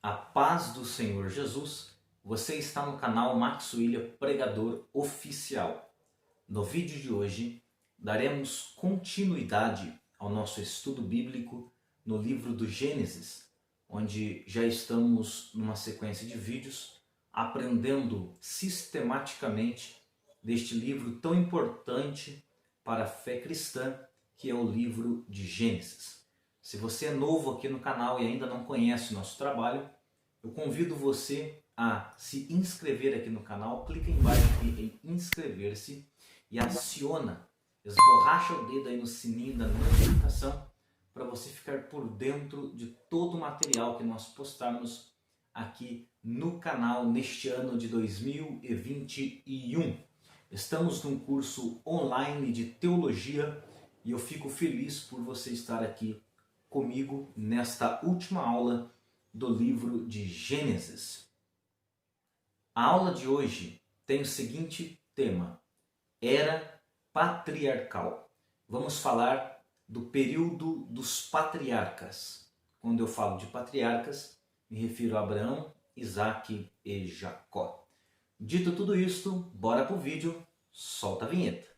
A paz do Senhor Jesus, você está no canal Max William Pregador Oficial. No vídeo de hoje, daremos continuidade ao nosso estudo bíblico no livro do Gênesis, onde já estamos numa sequência de vídeos aprendendo sistematicamente deste livro tão importante para a fé cristã, que é o livro de Gênesis. Se você é novo aqui no canal e ainda não conhece o nosso trabalho, eu convido você a se inscrever aqui no canal. Clica embaixo aqui em inscrever-se e esborracha o dedo aí no sininho da notificação para você ficar por dentro de todo o material que nós postarmos aqui no canal neste ano de 2021. Estamos num curso online de teologia e eu fico feliz por você estar aqui comigo nesta última aula do livro de Gênesis. A aula de hoje tem o seguinte tema: era patriarcal. Vamos falar do período dos patriarcas. Quando eu falo de patriarcas, me refiro a Abraão, Isaque e Jacó. Dito tudo isto, bora pro vídeo, solta a vinheta.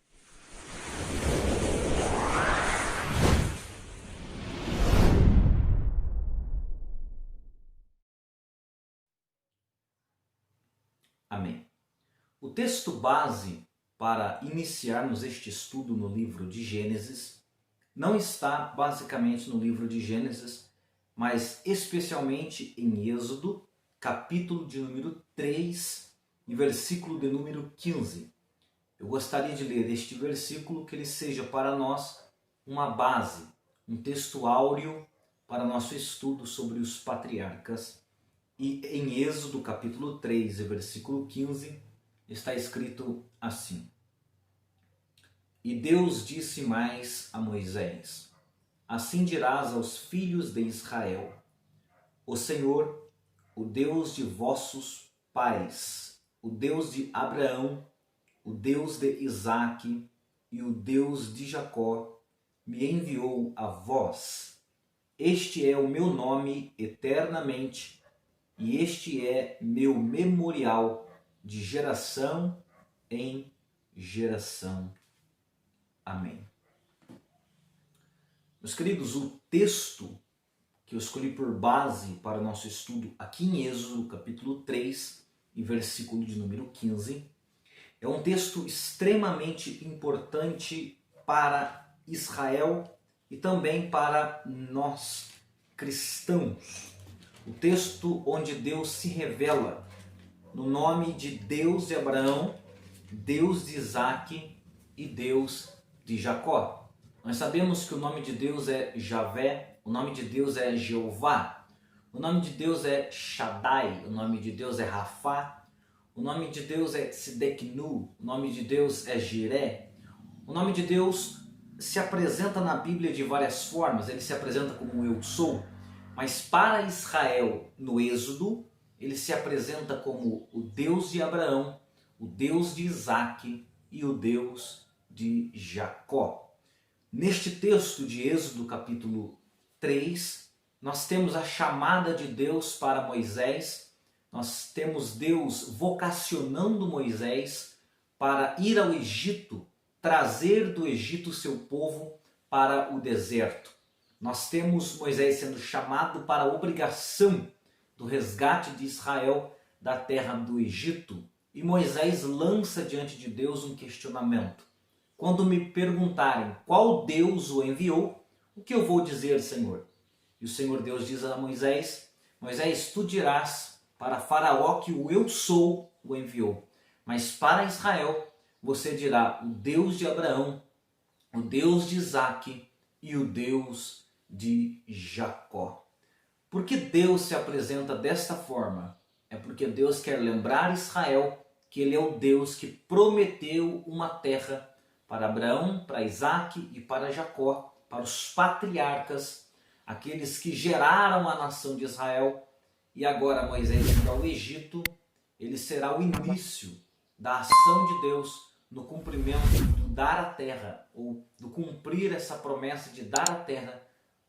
Amém. O texto base para iniciarmos este estudo no livro de Gênesis não está basicamente no livro de Gênesis, mas especialmente em Êxodo, capítulo de número 3 e versículo de número 15. Eu gostaria de ler este versículo, que ele seja para nós uma base, um texto áureo para nosso estudo sobre os patriarcas. E em Êxodo capítulo 3 e versículo 15 está escrito assim: E Deus disse mais a Moisés: Assim dirás aos filhos de Israel: O Senhor, o Deus de vossos pais, o Deus de Abraão, o Deus de Isaque e o Deus de Jacó, me enviou a vós. Este é o meu nome eternamente, e este é meu memorial de geração em geração. Amém. Meus queridos, o texto que eu escolhi por base para o nosso estudo aqui em Êxodo, capítulo 3 e versículo de número 15, é um texto extremamente importante para Israel e também para nós cristãos. O texto onde Deus se revela no nome de Deus de Abraão, Deus de Isaque e Deus de Jacó. Nós sabemos que o nome de Deus é Javé, o nome de Deus é Jeová, o nome de Deus é Shaddai, o nome de Deus é Rafá, o nome de Deus é Tsideknu, o nome de Deus é Jiré. O nome de Deus se apresenta na Bíblia de várias formas. Ele se apresenta como Eu Sou, mas para Israel, no Êxodo, ele se apresenta como o Deus de Abraão, o Deus de Isaque e o Deus de Jacó. Neste texto de Êxodo capítulo 3, nós temos a chamada de Deus para Moisés, nós temos Deus vocacionando Moisés para ir ao Egito, trazer do Egito seu povo para o deserto. Nós temos Moisés sendo chamado para a obrigação do resgate de Israel da terra do Egito. E Moisés lança diante de Deus um questionamento. Quando me perguntarem qual Deus o enviou, o que eu vou dizer, Senhor? E o Senhor Deus diz a Moisés: Moisés, tu dirás para Faraó que o Eu Sou o enviou. Mas para Israel, você dirá o Deus de Abraão, o Deus de Isaque e o Deus de Jacó. Por que Deus se apresenta desta forma? É porque Deus quer lembrar Israel que Ele é o Deus que prometeu uma terra para Abraão, para Isaque e para Jacó, para os patriarcas, aqueles que geraram a nação de Israel. E agora Moisés indo ao Egito, ele será o início da ação de Deus no cumprimento do dar a terra, ou do cumprir essa promessa de dar a terra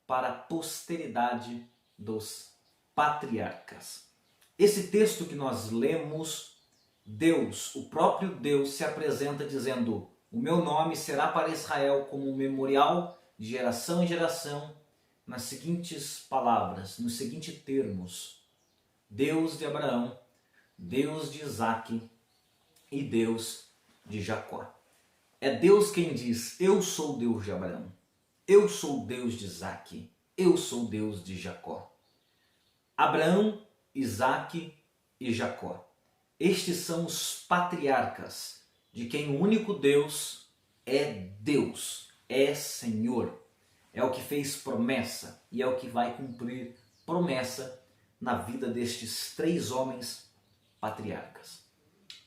para a posteridade dos patriarcas. Esse texto que nós lemos, Deus, o próprio Deus, se apresenta dizendo: o meu nome será para Israel como um memorial de geração em geração, nas seguintes palavras, nos seguintes termos: Deus de Abraão, Deus de Isaque e Deus de Jacó. É Deus quem diz: eu sou o Deus de Abraão, eu sou o Deus de Isaque, eu sou o Deus de Jacó. Abraão, Isaque e Jacó. Estes são os patriarcas, de quem o único Deus, é Senhor. É o que fez promessa e é o que vai cumprir promessa na vida destes três homens patriarcas.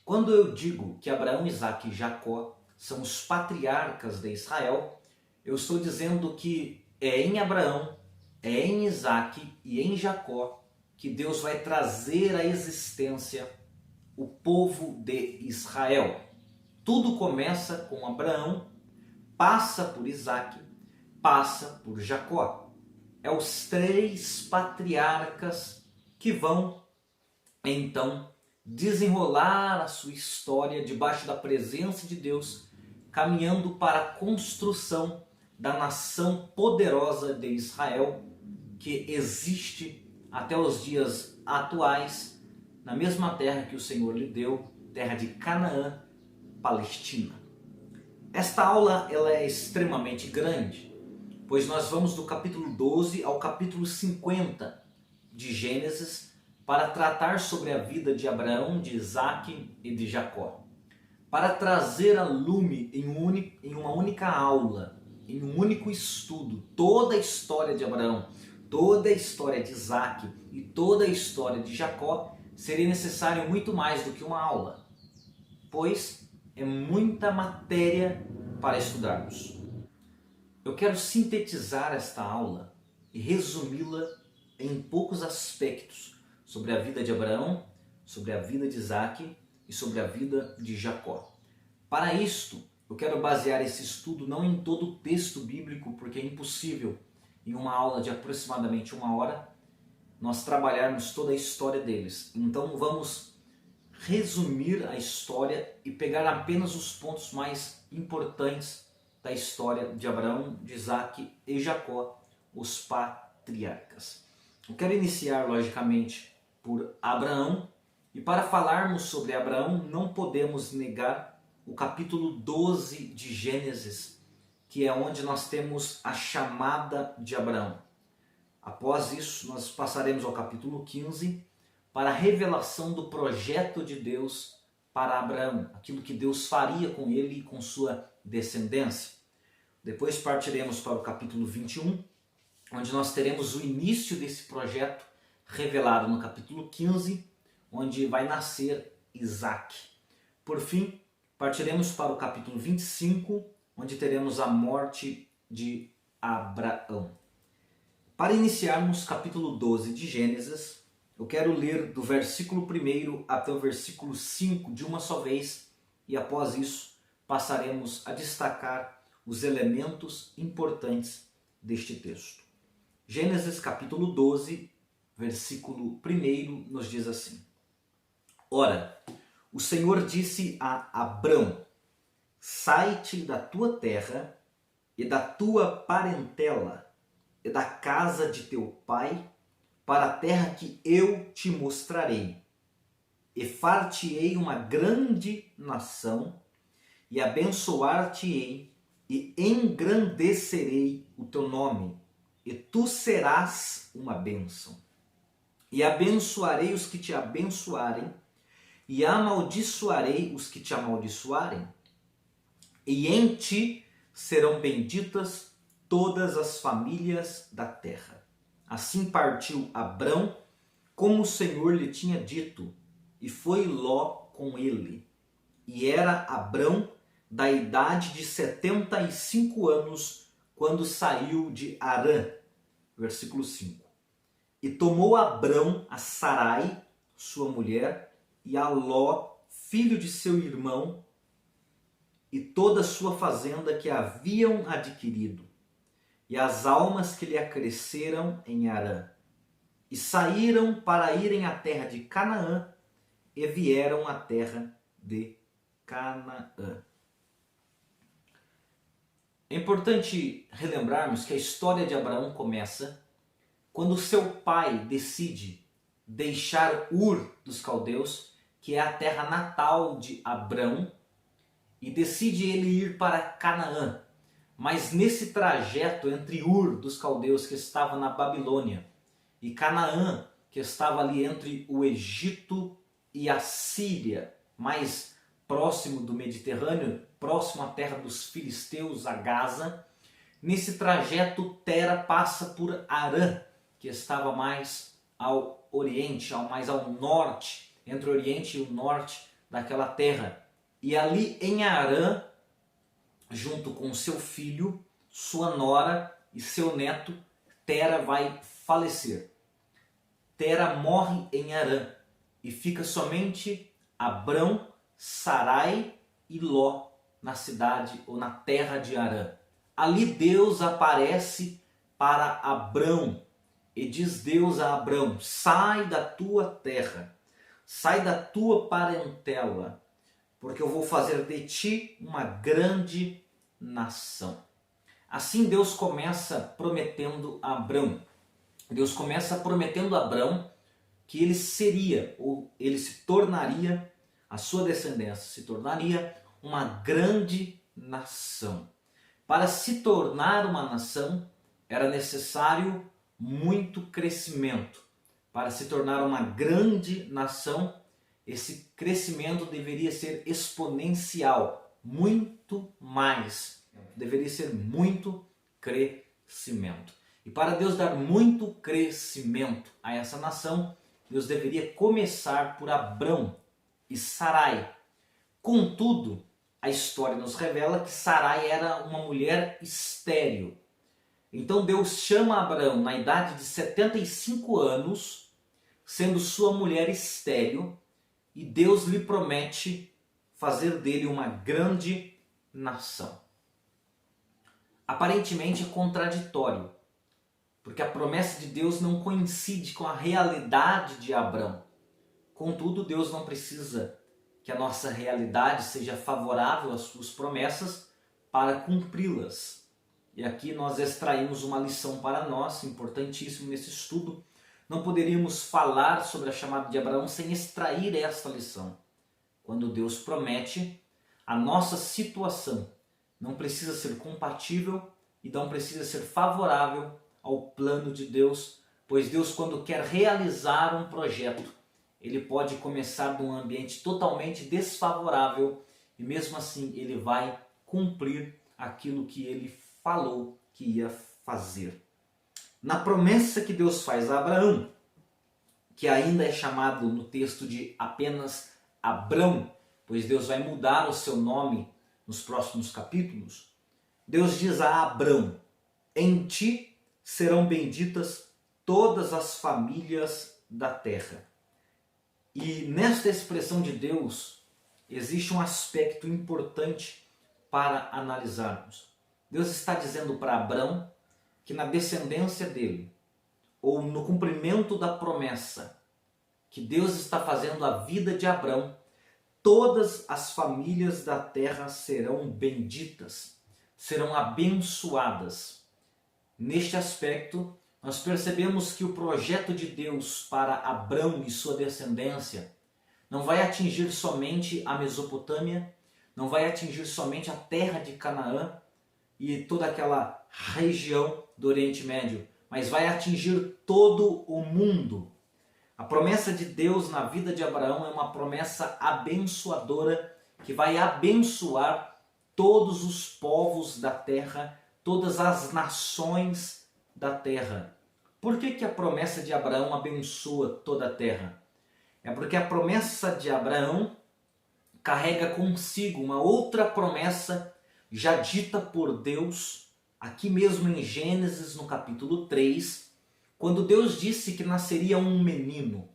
Quando eu digo que Abraão, Isaque e Jacó são os patriarcas de Israel, eu estou dizendo que é em Abraão, é em Isaque e em Jacó que Deus vai trazer à existência o povo de Israel. Tudo começa com Abraão, passa por Isaque, passa por Jacó. É os três patriarcas que vão, então, desenrolar a sua história debaixo da presença de Deus, caminhando para a construção da nação poderosa de Israel, que existe até os dias atuais, na mesma terra que o Senhor lhe deu, terra de Canaã, Palestina. Esta aula ela é extremamente grande, pois nós vamos do capítulo 12 ao capítulo 50 de Gênesis para tratar sobre a vida de Abraão, de Isaque e de Jacó. Para trazer a lume em uma única aula, em um único estudo, toda a história de Abraão, toda a história de Isaque e toda a história de Jacó, seria necessário muito mais do que uma aula, pois é muita matéria para estudarmos. Eu quero sintetizar esta aula e resumi-la em poucos aspectos sobre a vida de Abraão, sobre a vida de Isaque e sobre a vida de Jacó. Para isto, eu quero basear esse estudo não em todo o texto bíblico, porque é impossível em uma aula de aproximadamente 1 hora nós trabalharmos toda a história deles. Então vamos resumir a história e pegar apenas os pontos mais importantes da história de Abraão, de Isaque e Jacó, os patriarcas. Eu quero iniciar, logicamente, por Abraão, e para falarmos sobre Abraão não podemos negar o capítulo 12 de Gênesis, que é onde nós temos a chamada de Abraão. Após isso, nós passaremos ao capítulo 15 para a revelação do projeto de Deus para Abraão, aquilo que Deus faria com ele e com sua descendência. Depois partiremos para o capítulo 21, onde nós teremos o início desse projeto revelado no capítulo 15, onde vai nascer Isaque. Por fim, partiremos para o capítulo 25, onde teremos a morte de Abraão. Para iniciarmos capítulo 12 de Gênesis, eu quero ler do versículo 1 até o versículo 5 de uma só vez, e após isso passaremos a destacar os elementos importantes deste texto. Gênesis capítulo 12, versículo 1 nos diz assim: Ora, o Senhor disse a Abrão: sai-te da tua terra e da tua parentela e da casa de teu pai, para a terra que eu te mostrarei. E far-te-ei uma grande nação, e abençoar-te-ei, e engrandecerei o teu nome, e tu serás uma bênção. E abençoarei os que te abençoarem, e amaldiçoarei os que te amaldiçoarem, e em ti serão benditas todas as famílias da terra. Assim partiu Abrão, como o Senhor lhe tinha dito, e foi Ló com ele. E era Abrão da idade de 75 anos, quando saiu de Harã. Versículo 5. E tomou Abrão a Sarai, sua mulher, e a Ló, filho de seu irmão, e toda a sua fazenda que haviam adquirido, e as almas que lhe acresceram em Harã. e saíram para irem à terra de Canaã e vieram à terra de Canaã. É importante relembrarmos que a história de Abraão começa quando seu pai decide deixar Ur dos caldeus, que é a terra natal de Abrão, e decide ele ir para Canaã. Mas nesse trajeto entre Ur dos caldeus, que estava na Babilônia, e Canaã, que estava ali entre o Egito e a Síria, mais próximo do Mediterrâneo, próximo à terra dos filisteus, a Gaza, nesse trajeto Tera passa por Harã, que estava mais ao oriente, mais ao norte, entre o oriente e o norte daquela terra. E ali em Harã, junto com seu filho, sua nora e seu neto, Tera vai falecer. Tera morre em Harã e fica somente Abrão, Sarai e Ló na cidade ou na terra de Harã. Ali Deus aparece para Abrão e diz Deus a Abrão: sai da tua terra, sai da tua parentela, porque eu vou fazer de ti uma grande nação. Assim Deus começa prometendo a Abrão. Deus começa prometendo a Abrão que ele seria, ou ele se tornaria, a sua descendência se tornaria uma grande nação. Para se tornar uma nação, era necessário muito crescimento. Para se tornar uma grande nação, esse crescimento deveria ser exponencial, muito mais. Deveria ser muito crescimento. E para Deus dar muito crescimento a essa nação, Deus deveria começar por Abrão e Sarai. Contudo, a história nos revela que Sarai era uma mulher estéril. Então Deus chama Abrão na idade de 75 anos, sendo sua mulher estéril, e Deus lhe promete fazer dele uma grande nação. Aparentemente é contraditório, porque a promessa de Deus não coincide com a realidade de Abrão. Contudo, Deus não precisa que a nossa realidade seja favorável às suas promessas para cumpri-las. E aqui nós extraímos uma lição para nós, importantíssimo nesse estudo. Não poderíamos falar sobre a chamada de Abraão sem extrair esta lição. Quando Deus promete, a nossa situação não precisa ser compatível e não precisa ser favorável ao plano de Deus, pois Deus, quando quer realizar um projeto, ele pode começar num ambiente totalmente desfavorável e mesmo assim ele vai cumprir aquilo que ele falou que ia fazer. Na promessa que Deus faz a Abraão, que ainda é chamado no texto de apenas Abrão, pois Deus vai mudar o seu nome nos próximos capítulos, Deus diz a Abrão: em ti serão benditas todas as famílias da terra. E nesta expressão de Deus existe um aspecto importante para analisarmos. Deus está dizendo para Abrão que na descendência dele, ou no cumprimento da promessa que Deus está fazendo à vida de Abrão, todas as famílias da terra serão benditas, serão abençoadas. Neste aspecto, nós percebemos que o projeto de Deus para Abrão e sua descendência não vai atingir somente a Mesopotâmia, não vai atingir somente a terra de Canaã e toda aquela região do Oriente Médio, mas vai atingir todo o mundo. A promessa de Deus na vida de Abraão é uma promessa abençoadora que vai abençoar todos os povos da terra, todas as nações da terra. Por que a promessa de Abraão abençoa toda a terra? É porque a promessa de Abraão carrega consigo uma outra promessa já dita por Deus, aqui mesmo em Gênesis, no capítulo 3, quando Deus disse que nasceria um menino.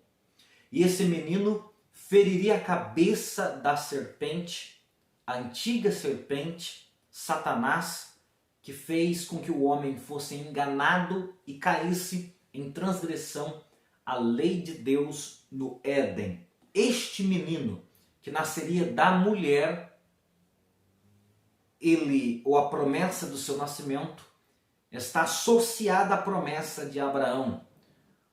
E esse menino feriria a cabeça da serpente, a antiga serpente, Satanás, que fez com que o homem fosse enganado e caísse em transgressão a lei de Deus no Éden. Este menino que nasceria da mulher, ele, ou a promessa do seu nascimento, está associada à promessa de Abraão.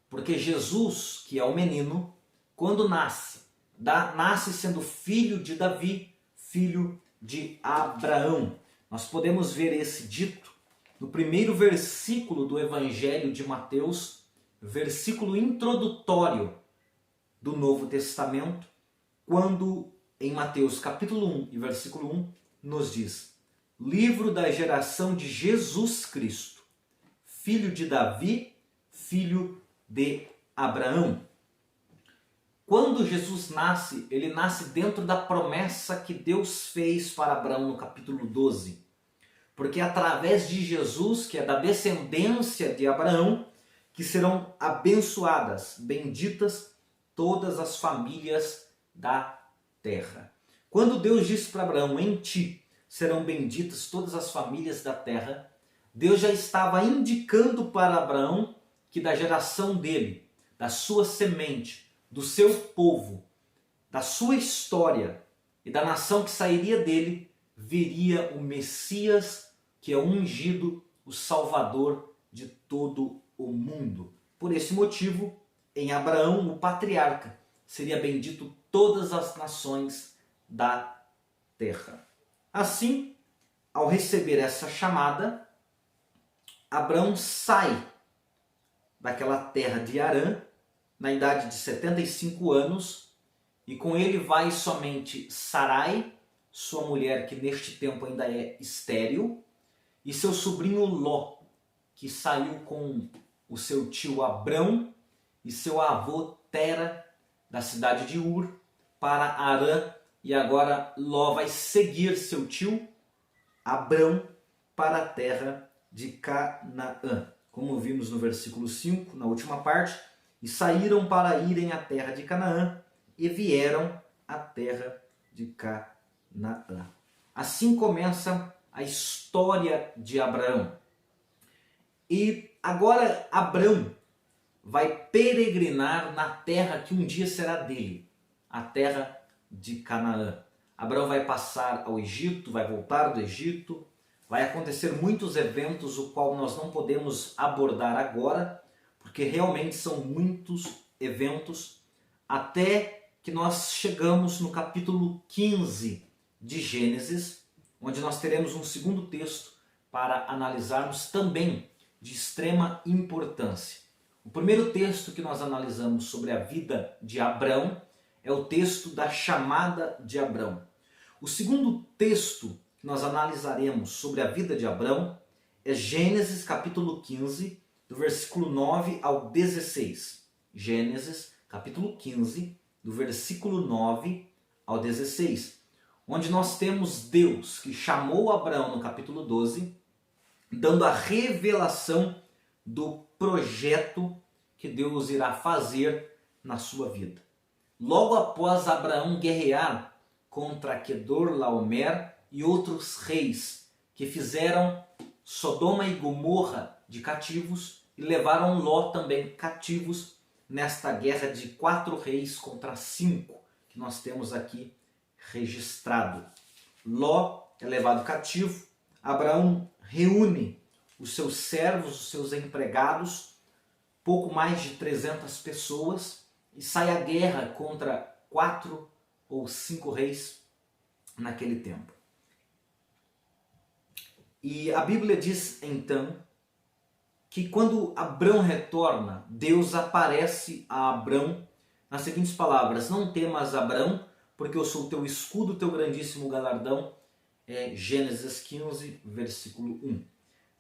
Porque Jesus, que é o menino, quando nasce, nasce sendo filho de Davi, filho de Abraão. Nós podemos ver esse dito no primeiro versículo do Evangelho de Mateus, versículo introdutório do Novo Testamento, quando em Mateus capítulo 1 e versículo 1 nos diz: livro da geração de Jesus Cristo, filho de Davi, filho de Abraão. Quando Jesus nasce, ele nasce dentro da promessa que Deus fez para Abraão no capítulo 12. Porque é através de Jesus, que é da descendência de Abraão, que serão abençoadas, benditas todas as famílias da terra. Quando Deus disse para Abraão: em ti serão benditas todas as famílias da terra, Deus já estava indicando para Abraão que da geração dele, da sua semente, do seu povo, da sua história e da nação que sairia dele, viria o Messias, que é o ungido, o Salvador de todo o mundo. Por esse motivo, em Abraão, o patriarca, seria bendito todas as nações da terra. Assim, ao receber essa chamada, Abraão sai daquela terra de Harã, na idade de 75 anos, e com ele vai somente Sarai, sua mulher que neste tempo ainda é estéril, e seu sobrinho Ló, que saiu com o seu tio Abrão e seu avô Tera, da cidade de Ur, para Harã, e agora Ló vai seguir seu tio Abrão para a terra de Canaã. Como vimos no versículo 5, na última parte, e saíram para irem à terra de Canaã, e vieram à terra de Canaã. Assim começa a história de Abraão. E agora Abrão vai peregrinar na terra que um dia será dele, a terra de Canaã. Abraão vai passar ao Egito, vai voltar do Egito, vai acontecer muitos eventos, o qual nós não podemos abordar agora, porque realmente são muitos eventos, até que nós chegamos no capítulo 15 de Gênesis, onde nós teremos um segundo texto para analisarmos também de extrema importância. O primeiro texto que nós analisamos sobre a vida de Abrão é o texto da chamada de Abrão. O segundo texto que nós analisaremos sobre a vida de Abrão é Gênesis capítulo 15, do versículo 9 ao 16. Gênesis capítulo 15, do versículo 9 ao 16, onde nós temos Deus que chamou Abraão no capítulo 12, dando a revelação do projeto que Deus irá fazer na sua vida. Logo após Abraão guerrear contra Quedorlaomer e outros reis que fizeram Sodoma e Gomorra de cativos e levaram Ló também cativos nesta guerra de 4 reis contra 5 que nós temos aqui registrado. Ló é levado cativo, Abraão reúne os seus servos, os seus empregados, pouco mais de 300 pessoas, e sai à guerra contra 4 ou 5 reis naquele tempo. E a Bíblia diz então que quando Abrão retorna, Deus aparece a Abrão nas seguintes palavras: não temas, Abrão, porque eu sou teu escudo, teu grandíssimo galardão. É Gênesis 15, versículo 1.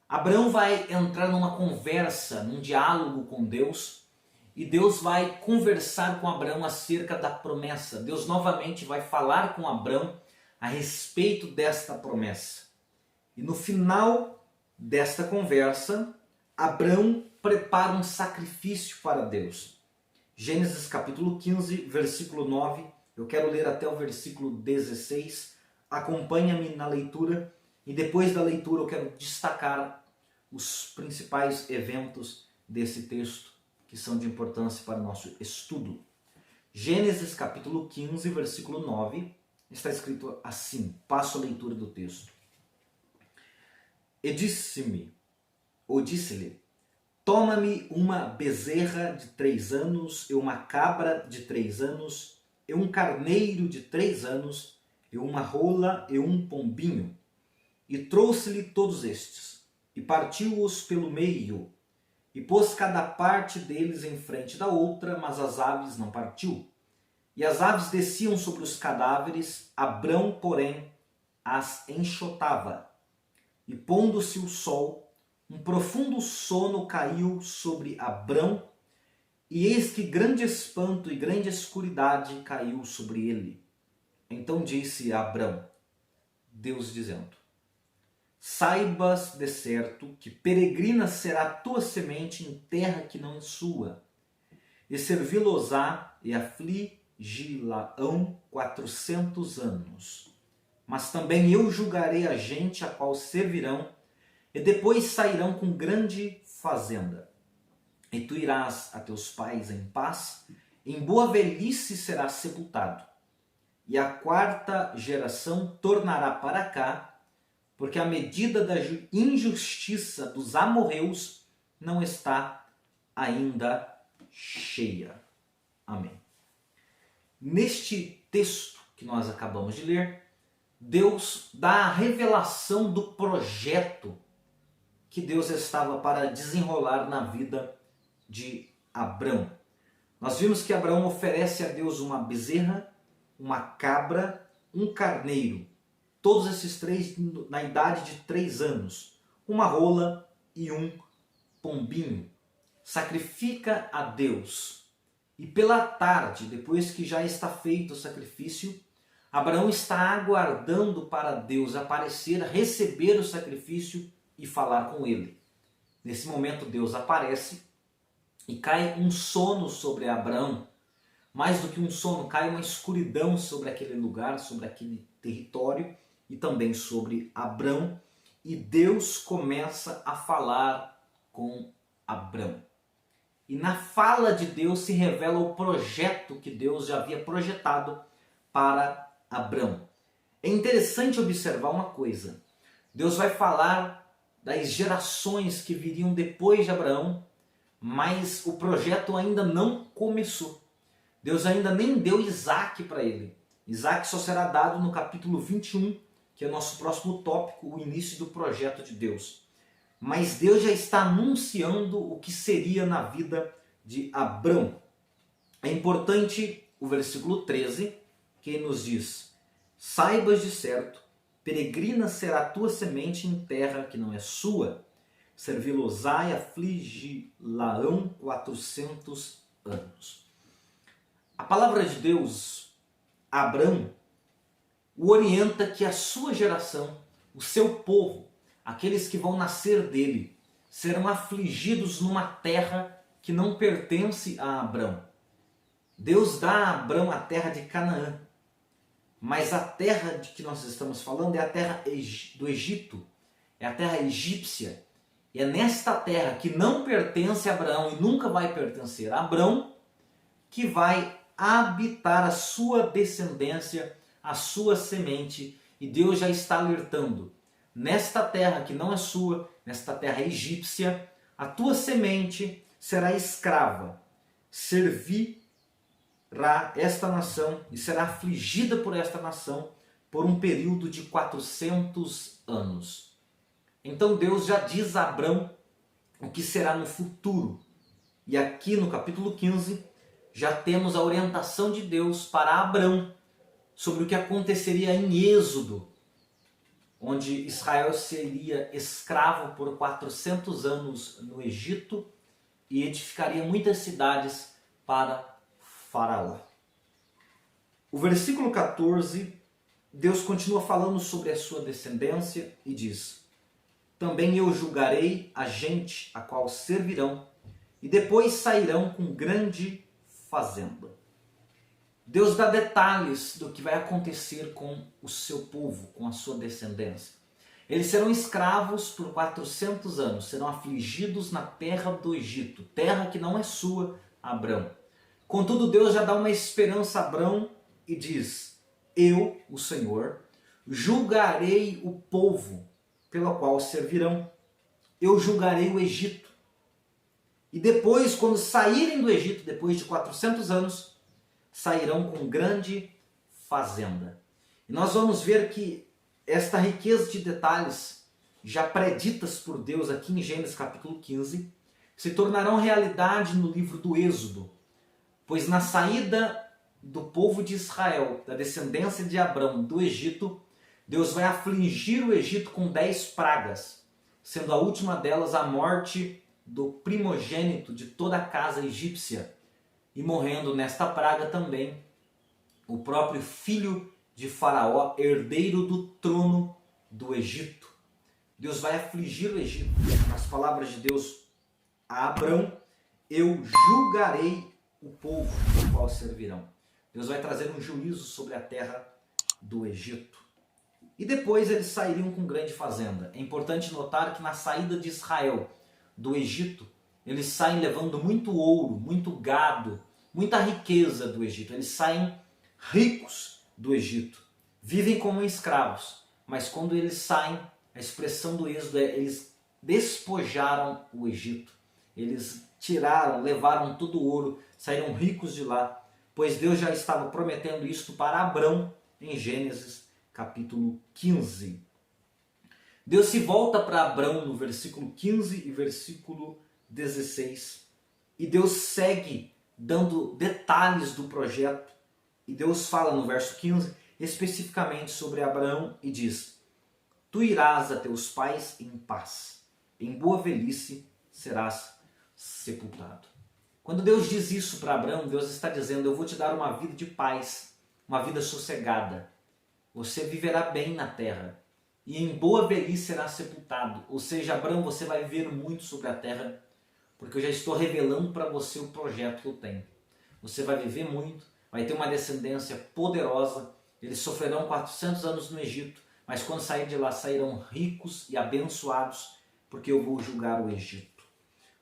Abrão vai entrar numa conversa, num diálogo com Deus, e Deus vai conversar com Abrão acerca da promessa. Deus novamente vai falar com Abrão a respeito desta promessa. E no final desta conversa, Abrão prepara um sacrifício para Deus. Gênesis capítulo 15, versículo 9. Eu quero ler até o versículo 16. Acompanha-me na leitura e depois da leitura eu quero destacar os principais eventos desse texto que são de importância para o nosso estudo. Gênesis capítulo 15, versículo 9, está escrito assim, passo a leitura do texto. E disse-lhe, toma-me uma bezerra de 3 anos, e uma cabra de 3 anos, e um carneiro de 3 anos, e uma rola, e um pombinho. E trouxe-lhe todos estes, e partiu-os pelo meio, e pôs cada parte deles em frente da outra, mas as aves não partiu. E as aves desciam sobre os cadáveres, Abrão, porém, as enxotava. E pondo-se o sol, um profundo sono caiu sobre Abrão, e eis que grande espanto e grande escuridade caiu sobre ele. Então disse a Abrão, Deus dizendo, saibas de certo que peregrina será a tua semente em terra que não é sua, e servi-los-á e afligi-la-ão 400 anos. Mas também eu julgarei a gente a qual servirão, e depois sairão com grande fazenda. E tu irás a teus pais em paz, em boa velhice serás sepultado. E a 4ª geração tornará para cá, porque a medida da injustiça dos amorreus não está ainda cheia. Amém. Neste texto que nós acabamos de ler, Deus dá a revelação do projeto que Deus estava para desenrolar na vida de Abrão. Nós vimos que Abraão oferece a Deus uma bezerra, uma cabra, um carneiro. Todos esses 3 na idade de 3 anos. Uma rola e um pombinho. Sacrifica a Deus. E pela tarde, depois que já está feito o sacrifício, Abraão está aguardando para Deus aparecer, receber o sacrifício e falar com ele. Nesse momento Deus aparece e cai um sono sobre Abraão. Mais do que um sono, cai uma escuridão sobre aquele lugar, sobre aquele território e também sobre Abrão. E Deus começa a falar com Abrão. E na fala de Deus se revela o projeto que Deus já havia projetado para Abrão. É interessante observar uma coisa. Deus vai falar das gerações que viriam depois de Abraão, mas o projeto ainda não começou. Deus ainda nem deu Isaac para ele. Isaac só será dado no capítulo 21, que é o nosso próximo tópico, o início do projeto de Deus. Mas Deus já está anunciando o que seria na vida de Abrão. É importante o versículo 13, que nos diz, saibas de certo, peregrina será a tua semente em terra que não é sua, servi-los-á e afligi-la-ão 400 anos. A palavra de Deus, Abrão, o orienta que a sua geração, o seu povo, aqueles que vão nascer dele, serão afligidos numa terra que não pertence a Abrão. Deus dá a Abrão a terra de Canaã, mas a terra de que nós estamos falando é a terra do Egito, é a terra egípcia. E é nesta terra que não pertence a Abraão e nunca vai pertencer a Abrão, que vai habitar a sua descendência, a sua semente. E Deus já está alertando, nesta terra que não é sua, nesta terra egípcia, a tua semente será escrava, servirá esta nação e será afligida por esta nação por um período de 400 anos. Então Deus já diz a Abrão o que será no futuro. E aqui no capítulo 15 já temos a orientação de Deus para Abrão sobre o que aconteceria em Êxodo, onde Israel seria escravo por 400 anos no Egito e edificaria muitas cidades para Faraó. O versículo 14, Deus continua falando sobre a sua descendência e diz, também eu julgarei a gente a qual servirão e depois sairão com grande fazenda. Deus dá detalhes do que vai acontecer com o seu povo, com a sua descendência. Eles serão escravos por 400 anos, serão afligidos na terra do Egito, terra que não é sua, Abrão. Contudo, Deus já dá uma esperança a Abrão e diz: eu, o Senhor, julgarei o povo pelo qual servirão. Eu julgarei o Egito. E depois, quando saírem do Egito, depois de 400 anos, sairão com grande fazenda. E nós vamos ver que esta riqueza de detalhes, já preditas por Deus aqui em Gênesis capítulo 15, se tornarão realidade no livro do Êxodo. Pois na saída do povo de Israel, da descendência de Abrão do Egito, Deus vai afligir o Egito com 10 pragas, sendo a última delas a morte do primogênito de toda a casa egípcia, e morrendo nesta praga também o próprio filho de Faraó, herdeiro do trono do Egito. Deus vai afligir o Egito. As palavras de Deus a Abrão: eu julgarei o povo ao qual servirão. Deus vai trazer um juízo sobre a terra do Egito. E depois eles sairiam com grande fazenda. É importante notar que na saída de Israel do Egito, eles saem levando muito ouro, muito gado, muita riqueza do Egito. Eles saem ricos do Egito. Vivem como escravos. Mas quando eles saem, a expressão do Êxodo é: eles despojaram o Egito. Eles tiraram, levaram todo o ouro, saíram ricos de lá, pois Deus já estava prometendo isto para Abrão em Gênesis capítulo 15. Deus se volta para Abrão no versículo 15 e versículo 16. E Deus segue dando detalhes do projeto. E Deus fala no verso 15 especificamente sobre Abraão e diz: tu irás a teus pais em paz, em boa velhice serás sepultado. Quando Deus diz isso para Abraão, Deus está dizendo: eu vou te dar uma vida de paz, uma vida sossegada. Você viverá bem na terra e em boa velhice será sepultado. Ou seja, Abraão, você vai viver muito sobre a terra, porque eu já estou revelando para você o projeto que eu tenho. Você vai viver muito, vai ter uma descendência poderosa, eles sofrerão 400 anos no Egito, mas quando sair de lá sairão ricos e abençoados, porque eu vou julgar o Egito.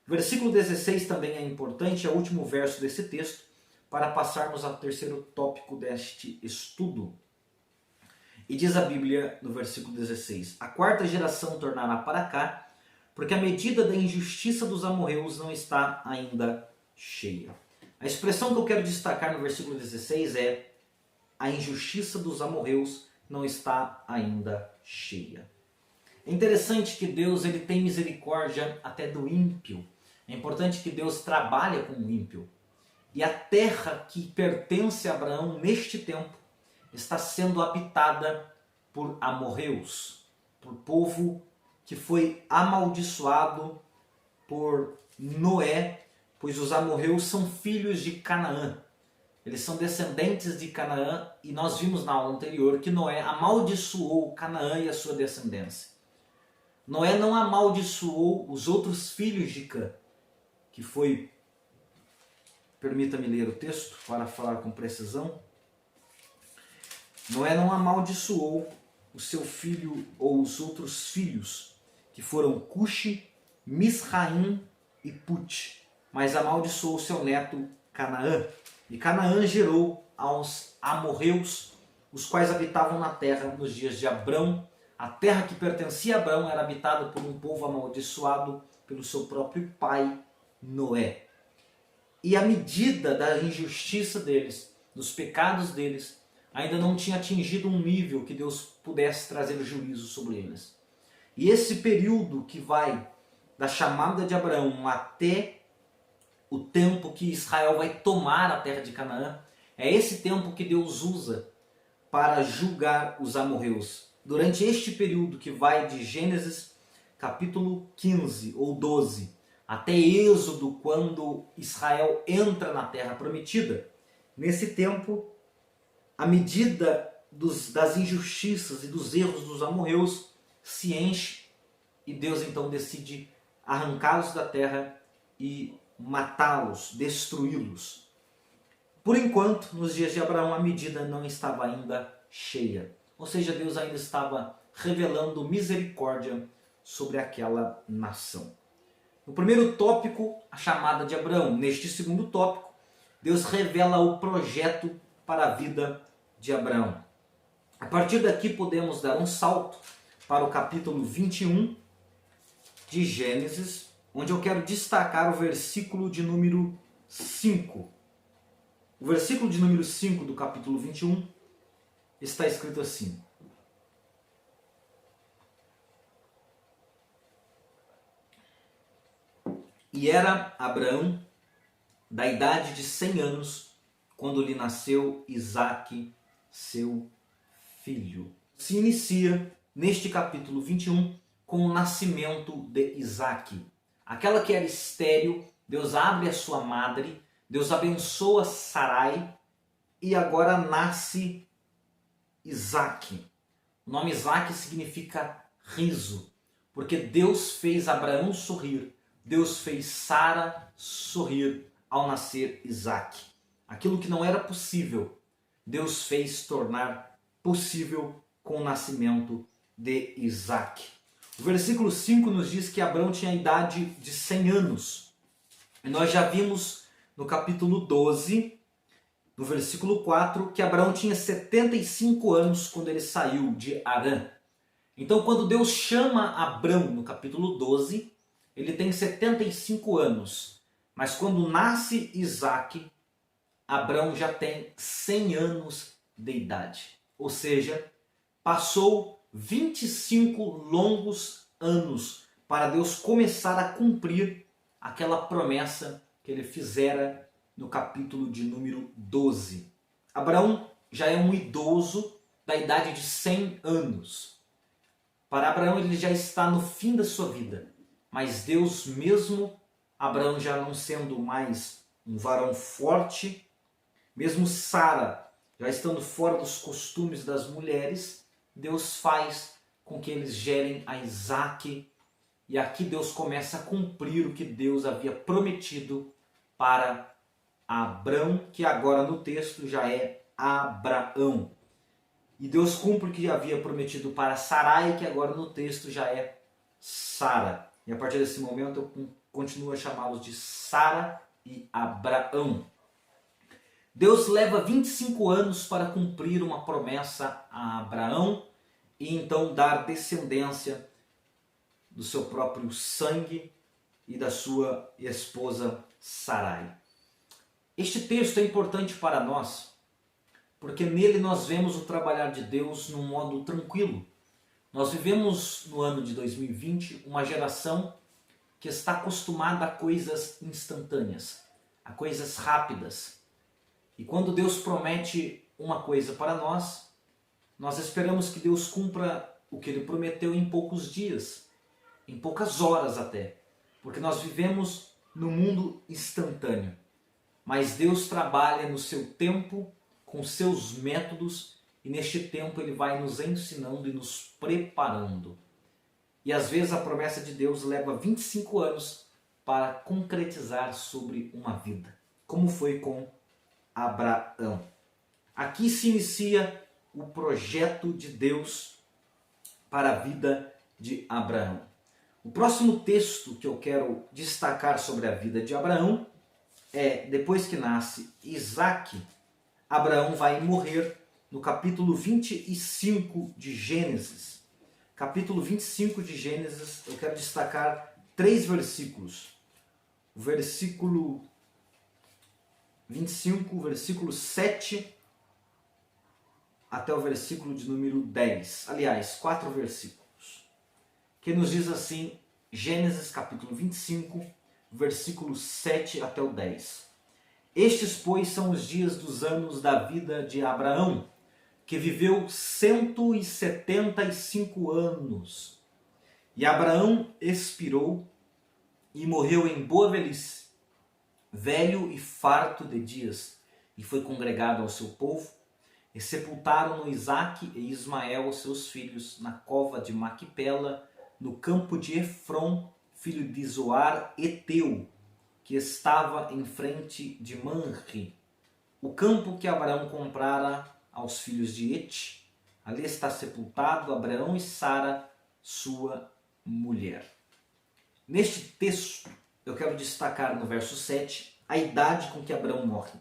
O versículo 16 também é importante, é o último verso desse texto, para passarmos ao terceiro tópico deste estudo. E diz a Bíblia no versículo 16: a quarta geração tornará para cá, porque a medida da injustiça dos amorreus não está ainda cheia. A expressão que eu quero destacar no versículo 16 é: a injustiça dos amorreus não está ainda cheia. É interessante que Deus ele tem misericórdia até do ímpio. É importante que Deus trabalhe com o ímpio. E a terra que pertence a Abraão neste tempo está sendo habitada por amorreus, por povo que foi amaldiçoado por Noé, pois os amorreus são filhos de Canaã. Eles são descendentes de Canaã e nós vimos na aula anterior que Noé amaldiçoou Canaã e a sua descendência. Noé não amaldiçoou os outros filhos de Cã, que foi, permita-me ler o texto para falar com precisão. Noé não amaldiçoou o seu filho ou os outros filhos, que foram Cuxi, Misraim e Put, mas amaldiçoou seu neto Canaã. E Canaã gerou aos amorreus, os quais habitavam na terra nos dias de Abrão. A terra que pertencia a Abrão era habitada por um povo amaldiçoado pelo seu próprio pai, Noé. E a medida da injustiça deles, dos pecados deles, ainda não tinha atingido um nível que Deus pudesse trazer juízo sobre eles. E esse período que vai da chamada de Abraão até o tempo que Israel vai tomar a terra de Canaã, é esse tempo que Deus usa para julgar os amorreus. Durante este período que vai de Gênesis capítulo 15 ou 12 até Êxodo, quando Israel entra na terra prometida, nesse tempo a medida das injustiças e dos erros dos amorreus se enche e Deus então decide arrancá-los da terra e matá-los, destruí-los. Por enquanto, nos dias de Abraão, a medida não estava ainda cheia. Ou seja, Deus ainda estava revelando misericórdia sobre aquela nação. No primeiro tópico, a chamada de Abraão. Neste segundo tópico, Deus revela o projeto para a vida de Abraão. A partir daqui podemos dar um salto para o capítulo 21 de Gênesis, onde eu quero destacar o versículo de número 5. O versículo de número 5 do capítulo 21 está escrito assim: E era Abraão da idade de 100 anos, quando lhe nasceu Isaque, seu filho. Se inicia neste capítulo 21 com o nascimento de Isaque. Aquela que era estéril, Deus abre a sua madre, Deus abençoa Sarai e agora nasce Isaque. O nome Isaque significa riso, porque Deus fez Abraão sorrir, Deus fez Sara sorrir ao nascer Isaque. Aquilo que não era possível, Deus fez tornar possível com o nascimento de Isaque. O versículo 5 nos diz que Abraão tinha a idade de 100 anos. E nós já vimos no capítulo 12, no versículo 4, que Abraão tinha 75 anos quando ele saiu de Harã. Então, quando Deus chama Abraão no capítulo 12, ele tem 75 anos. Mas quando nasce Isaque, Abraão já tem 100 anos de idade. Ou seja, passou 25 longos anos para Deus começar a cumprir aquela promessa que ele fizera no capítulo de número 12. Abraão já é um idoso da idade de 100 anos. Para Abraão ele já está no fim da sua vida. Mas Deus mesmo, Abraão já não sendo mais um varão forte, mesmo Sara já estando fora dos costumes das mulheres, Deus faz com que eles gerem a Isaque. E aqui Deus começa a cumprir o que Deus havia prometido para Abrão, que agora no texto já é Abraão. E Deus cumpre o que havia prometido para Sarai, que agora no texto já é Sara. E a partir desse momento eu continuo a chamá-los de Sara e Abraão. Deus leva 25 anos para cumprir uma promessa a Abraão e então dar descendência do seu próprio sangue e da sua esposa Sarai. Este texto é importante para nós, porque nele nós vemos o trabalhar de Deus num modo tranquilo. Nós vivemos no ano de 2020 uma geração que está acostumada a coisas instantâneas, a coisas rápidas. E quando Deus promete uma coisa para nós, nós esperamos que Deus cumpra o que Ele prometeu em poucos dias, em poucas horas até, porque nós vivemos no mundo instantâneo. Mas Deus trabalha no seu tempo, com seus métodos, e neste tempo Ele vai nos ensinando e nos preparando. E às vezes a promessa de Deus leva 25 anos para concretizar sobre uma vida, como foi com Abraão. Aqui se inicia o projeto de Deus para a vida de Abraão. O próximo texto que eu quero destacar sobre a vida de Abraão é, depois que nasce Isaque, Abraão vai morrer no capítulo 25 de Gênesis. Capítulo 25 de Gênesis, eu quero destacar 3 versículos. O versículo 25, o versículo 7 até o versículo de número 10. Aliás, 4 versículos. Que nos diz assim, Gênesis capítulo 25, versículo 7 até o 10. Estes, pois, são os dias dos anos da vida de Abraão, que viveu 175 anos. E Abraão expirou e morreu em boa velhice, velho e farto de dias, e foi congregado ao seu povo, e sepultaram-no Isaque e Ismael, seus filhos, na cova de Maquipela, no campo de Efron, filho de Zoar, Eteu, que estava em frente de Manre, o campo que Abraão comprara aos filhos de Et, Ali está sepultado Abraão e Sara, sua mulher. Neste texto, eu quero destacar no verso 7 a idade com que Abraão morre.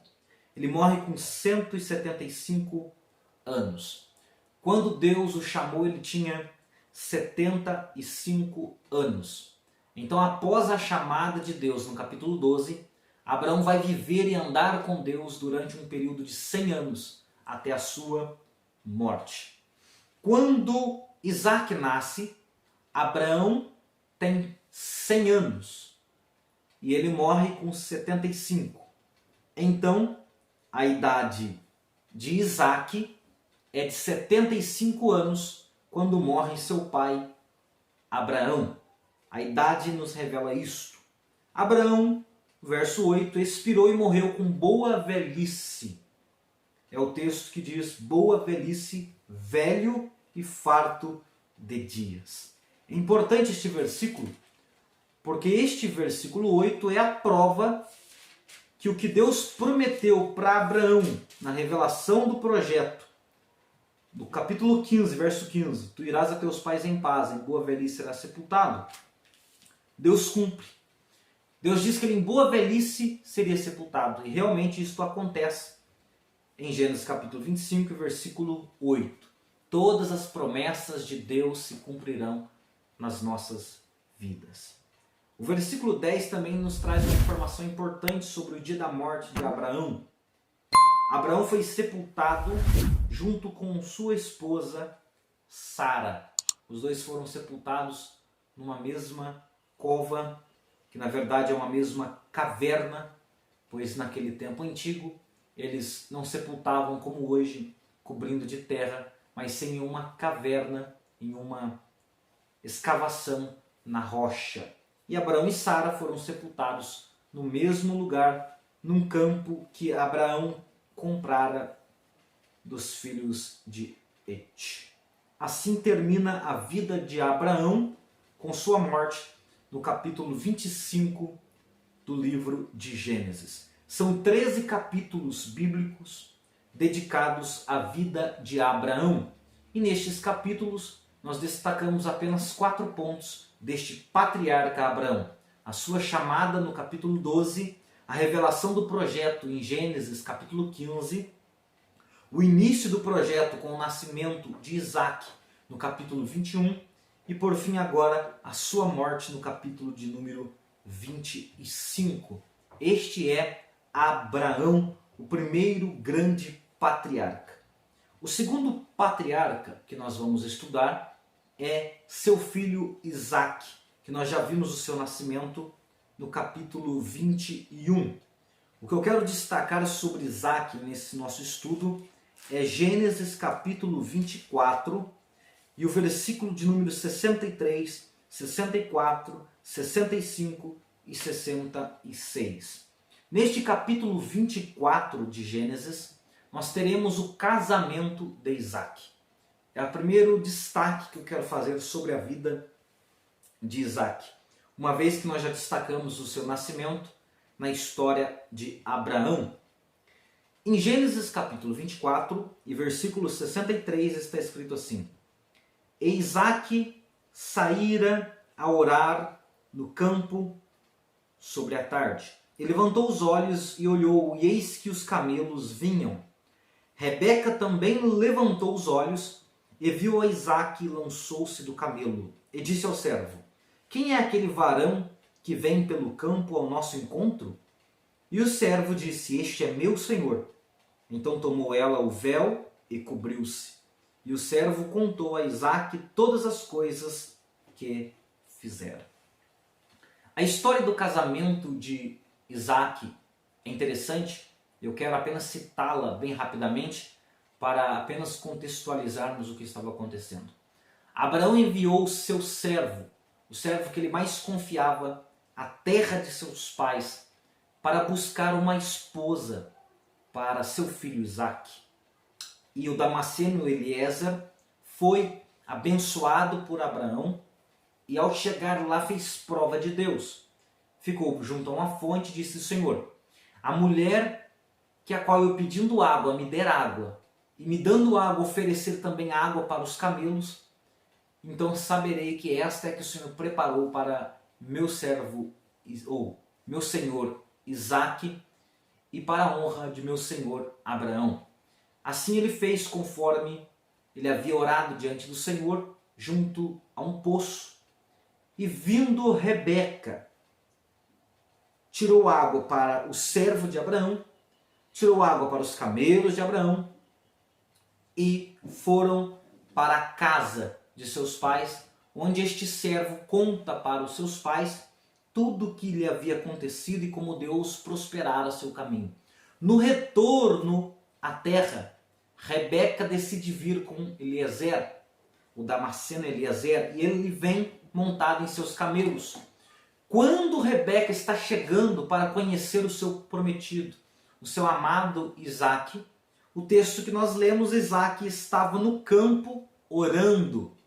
Ele morre com 175 anos. Quando Deus o chamou, ele tinha 75 anos. Então, após a chamada de Deus no capítulo 12, Abraão vai viver e andar com Deus durante um período de 100 anos, até a sua morte. Quando Isaac nasce, Abraão tem 100 anos e ele morre com 75. Então, a idade de Isaac é de 75 anos quando morre seu pai Abraão. A idade nos revela isto. Abraão, verso 8, expirou e morreu com boa velhice. É o texto que diz boa velhice, velho e farto de dias. É importante este versículo, porque este versículo 8 é a prova que o que Deus prometeu para Abraão na revelação do projeto, do capítulo 15, verso 15, tu irás a teus pais em paz, em boa velhice serás sepultado, Deus cumpre. Deus diz que ele em boa velhice seria sepultado, e realmente isto acontece em Gênesis capítulo 25, versículo 8. Todas as promessas de Deus se cumprirão nas nossas vidas. O versículo 10 também nos traz uma informação importante sobre o dia da morte de Abraão. Abraão foi sepultado junto com sua esposa Sara. Os dois foram sepultados numa mesma cova, que na verdade é uma mesma caverna, pois naquele tempo antigo eles não sepultavam como hoje, cobrindo de terra, mas sim em uma caverna, em uma escavação na rocha. E Abraão e Sara foram sepultados no mesmo lugar, num campo que Abraão comprara dos filhos de Et. Assim termina a vida de Abraão com sua morte no capítulo 25 do livro de Gênesis. São 13 capítulos bíblicos dedicados à vida de Abraão. E nestes capítulos nós destacamos apenas 4 pontos deste patriarca Abraão. A sua chamada no capítulo 12, a revelação do projeto em Gênesis capítulo 15, o início do projeto com o nascimento de Isaac no capítulo 21 e por fim agora a sua morte no capítulo de número 25. Este é Abraão, o primeiro grande patriarca. O segundo patriarca que nós vamos estudar é seu filho Isaac, que nós já vimos o seu nascimento no capítulo 21. O que eu quero destacar sobre Isaac nesse nosso estudo é Gênesis capítulo 24 e o versículo de número 63, 64, 65 e 66. Neste capítulo 24 de Gênesis, nós teremos o casamento de Isaac. É o primeiro destaque que eu quero fazer sobre a vida de Isaac, uma vez que nós já destacamos o seu nascimento na história de Abraão. Em Gênesis capítulo 24 e versículo 63 está escrito assim: E Isaac saíra a orar no campo sobre a tarde. E levantou os olhos e olhou, e eis que os camelos vinham. Rebeca também levantou os olhos e viu a Isaac e lançou-se do camelo. E disse ao servo: Quem é aquele varão que vem pelo campo ao nosso encontro? E o servo disse: Este é meu senhor. Então tomou ela o véu e cobriu-se. E o servo contou a Isaac todas as coisas que fizera. A história do casamento de Isaac é interessante. Eu quero apenas citá-la bem rapidamente para apenas contextualizarmos o que estava acontecendo. Abraão enviou o seu servo, o servo que ele mais confiava, à terra de seus pais, para buscar uma esposa para seu filho Isaac. E o Damasceno Eliezer foi abençoado por Abraão e ao chegar lá fez prova de Deus. Ficou junto a uma fonte e disse: Senhor, a mulher que a qual eu pedindo água me der água, e me dando água oferecer também água para os camelos, então saberei que esta é que o Senhor preparou para meu servo, ou meu senhor Isaque, e para a honra de meu senhor Abraão. Assim ele fez conforme ele havia orado diante do Senhor, junto a um poço. E vindo Rebeca, tirou água para o servo de Abraão, tirou água para os camelos de Abraão, e foram para a casa de seus pais, onde este servo conta para os seus pais tudo o que lhe havia acontecido e como Deus prosperara seu caminho. No retorno à terra, Rebeca decide vir com Eliezer, o Damasceno Eliezer, e ele vem montado em seus camelos. Quando Rebeca está chegando para conhecer o seu prometido, o seu amado Isaque, o texto que nós lemos, Isaque estava no campo orando.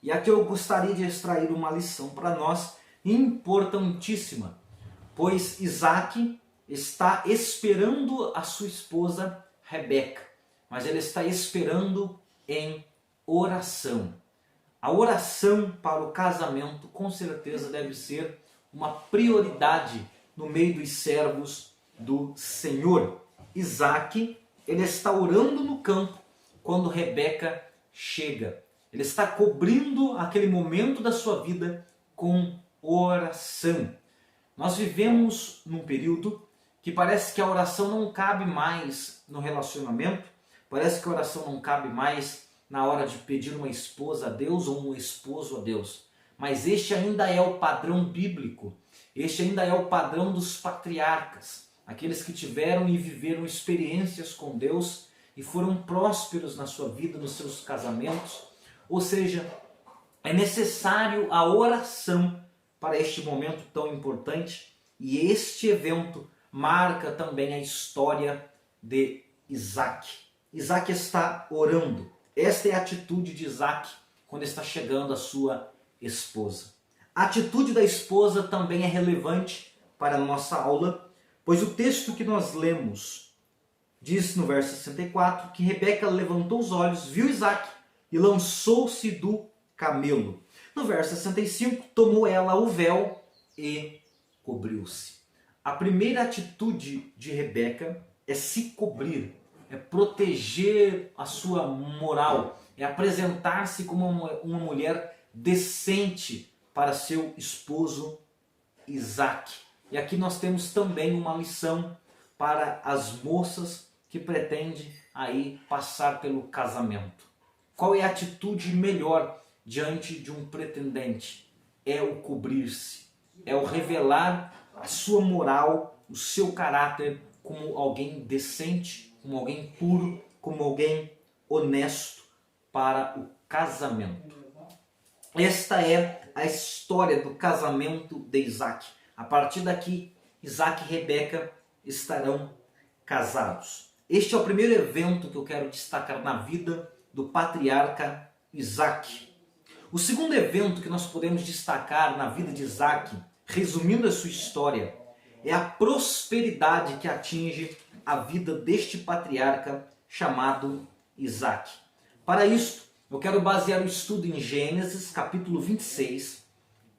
E aqui eu gostaria de extrair uma lição para nós importantíssima, pois Isaque está esperando a sua esposa Rebeca, mas ele está esperando em oração. A oração para o casamento com certeza deve ser uma prioridade no meio dos servos do Senhor. Isaque, ele está orando no campo quando Rebeca chega. Ele está cobrindo aquele momento da sua vida com oração. Nós vivemos num período que parece que a oração não cabe mais no relacionamento, parece que a oração não cabe mais na hora de pedir uma esposa a Deus ou um esposo a Deus. Mas este ainda é o padrão bíblico, este ainda é o padrão dos patriarcas, aqueles que tiveram e viveram experiências com Deus e foram prósperos na sua vida, nos seus casamentos. Ou seja, é necessário a oração para este momento tão importante, e este evento marca também a história de Isaque. Isaque está orando. Esta é a atitude de Isaque quando está chegando a sua esposa. A atitude da esposa também é relevante para a nossa aula, pois o texto que nós lemos diz no verso 64 que Rebeca levantou os olhos, viu Isaque e lançou-se do camelo. No verso 65, tomou ela o véu e cobriu-se. A primeira atitude de Rebeca é se cobrir, é proteger a sua moral, é apresentar-se como uma mulher decente para seu esposo Isaque. E aqui nós temos também uma lição para as moças que pretendem aí passar pelo casamento. Qual é a atitude melhor diante de um pretendente? É o cobrir-se, é o revelar a sua moral, o seu caráter como alguém decente, como alguém puro, como alguém honesto para o casamento. Esta é a história do casamento de Isaque. A partir daqui, Isaque e Rebeca estarão casados. Este é o primeiro evento que eu quero destacar na vida do patriarca Isaque. O segundo evento que nós podemos destacar na vida de Isaque, resumindo a sua história, é a prosperidade que atinge a vida deste patriarca chamado Isaque. Para isso, eu quero basear o estudo em Gênesis, capítulo 26,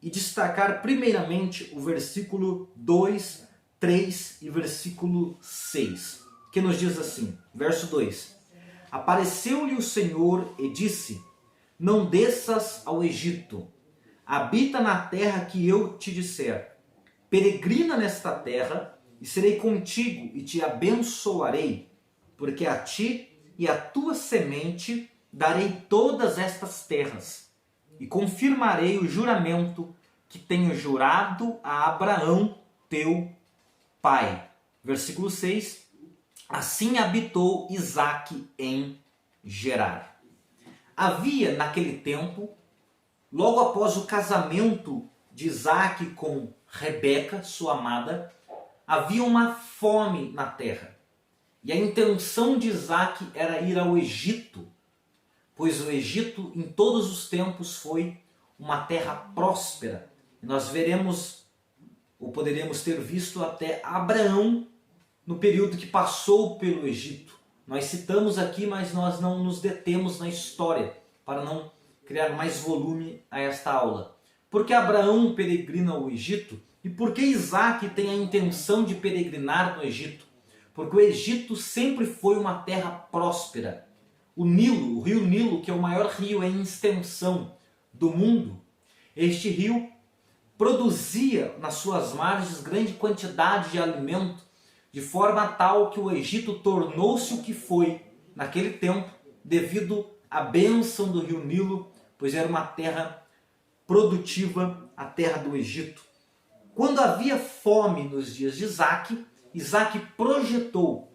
e destacar primeiramente o versículo 2, 3 e versículo 6, que nos diz assim, verso 2: Apareceu-lhe o Senhor e disse: Não desças ao Egito, habita na terra que eu te disser, peregrina nesta terra, e serei contigo e te abençoarei, porque a ti e à tua semente darei todas estas terras, e confirmarei o juramento que tenho jurado a Abraão, teu pai. Versículo 6. Assim habitou Isaque em Gerar. Havia naquele tempo, logo após o casamento de Isaque com Rebeca, sua amada, havia uma fome na terra. E a intenção de Isaque era ir ao Egito, pois o Egito em todos os tempos foi uma terra próspera. Nós veremos, ou poderíamos ter visto até Abraão no período que passou pelo Egito, Nós citamos aqui, mas nós não nos detemos na história, para não criar mais volume a esta aula. Por que Abraão peregrina ao Egito? E por que Isaac tem a intenção de peregrinar no Egito? Porque o Egito sempre foi uma terra próspera. O Nilo, o rio Nilo, que é o maior rio em extensão do mundo, este rio produzia nas suas margens grande quantidade de alimento, de forma tal que o Egito tornou-se o que foi naquele tempo, devido à bênção do rio Nilo, pois era uma terra produtiva, a terra do Egito. Quando havia fome nos dias de Isaac, Isaac projetou,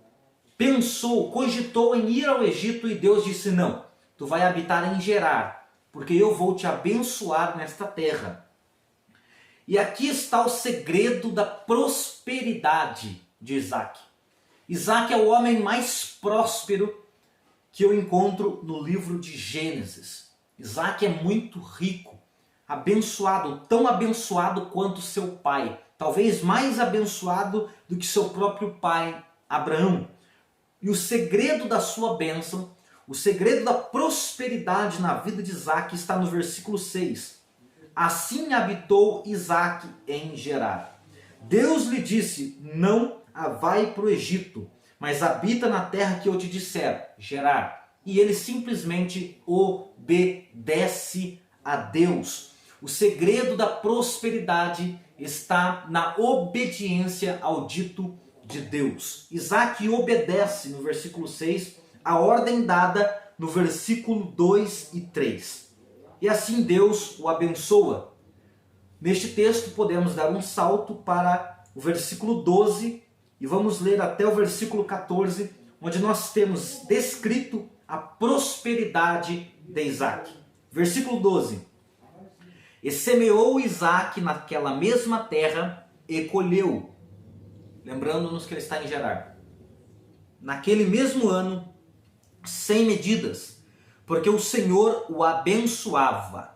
pensou, cogitou em ir ao Egito e Deus disse: não, tu vai habitar em Gerar, porque eu vou te abençoar nesta terra. E aqui está o segredo da prosperidade de Isaac. Isaac é o homem mais próspero que eu encontro no livro de Gênesis. Isaac é muito rico, abençoado, tão abençoado quanto seu pai. Talvez mais abençoado do que seu próprio pai, Abraão. E o segredo da sua bênção, o segredo da prosperidade na vida de Isaac está no versículo 6. Assim habitou Isaac em Gerar. Deus lhe disse: não vai para o Egito, mas habita na terra que eu te disser, Gerar. E ele simplesmente obedece a Deus. O segredo da prosperidade está na obediência ao dito de Deus. Isaac obedece, no versículo 6, a ordem dada no versículo 2 e 3. E assim Deus o abençoa. Neste texto podemos dar um salto para o versículo 12 e vamos ler até o versículo 14, onde nós temos descrito a prosperidade de Isaac. Versículo 12. E semeou Isaac naquela mesma terra e colheu. Lembrando-nos que ele está em Gerar. Naquele mesmo ano, sem medidas, porque o Senhor o abençoava.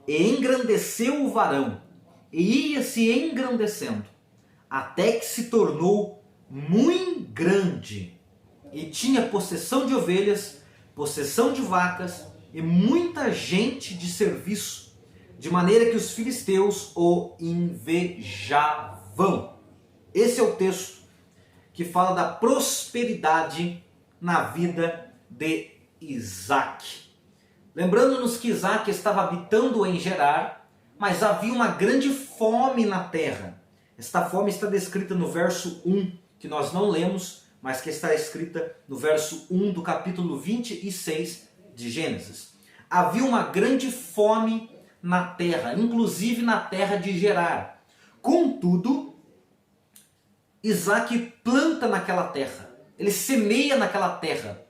E engrandeceu o varão, e ia se engrandecendo, até que se tornou muito grande. E tinha possessão de ovelhas, possessão de vacas, e muita gente de serviço, de maneira que os filisteus o invejavam. Esse é o texto que fala da prosperidade na vida de Isaac. Lembrando-nos que Isaac estava habitando em Gerar, mas havia uma grande fome na terra. Esta fome está descrita no verso 1, que nós não lemos, mas que está escrita no verso 1 do capítulo 26 de Gênesis. Havia uma grande fome na terra, inclusive na terra de Gerar. Contudo, Isaac planta naquela terra, ele semeia naquela terra.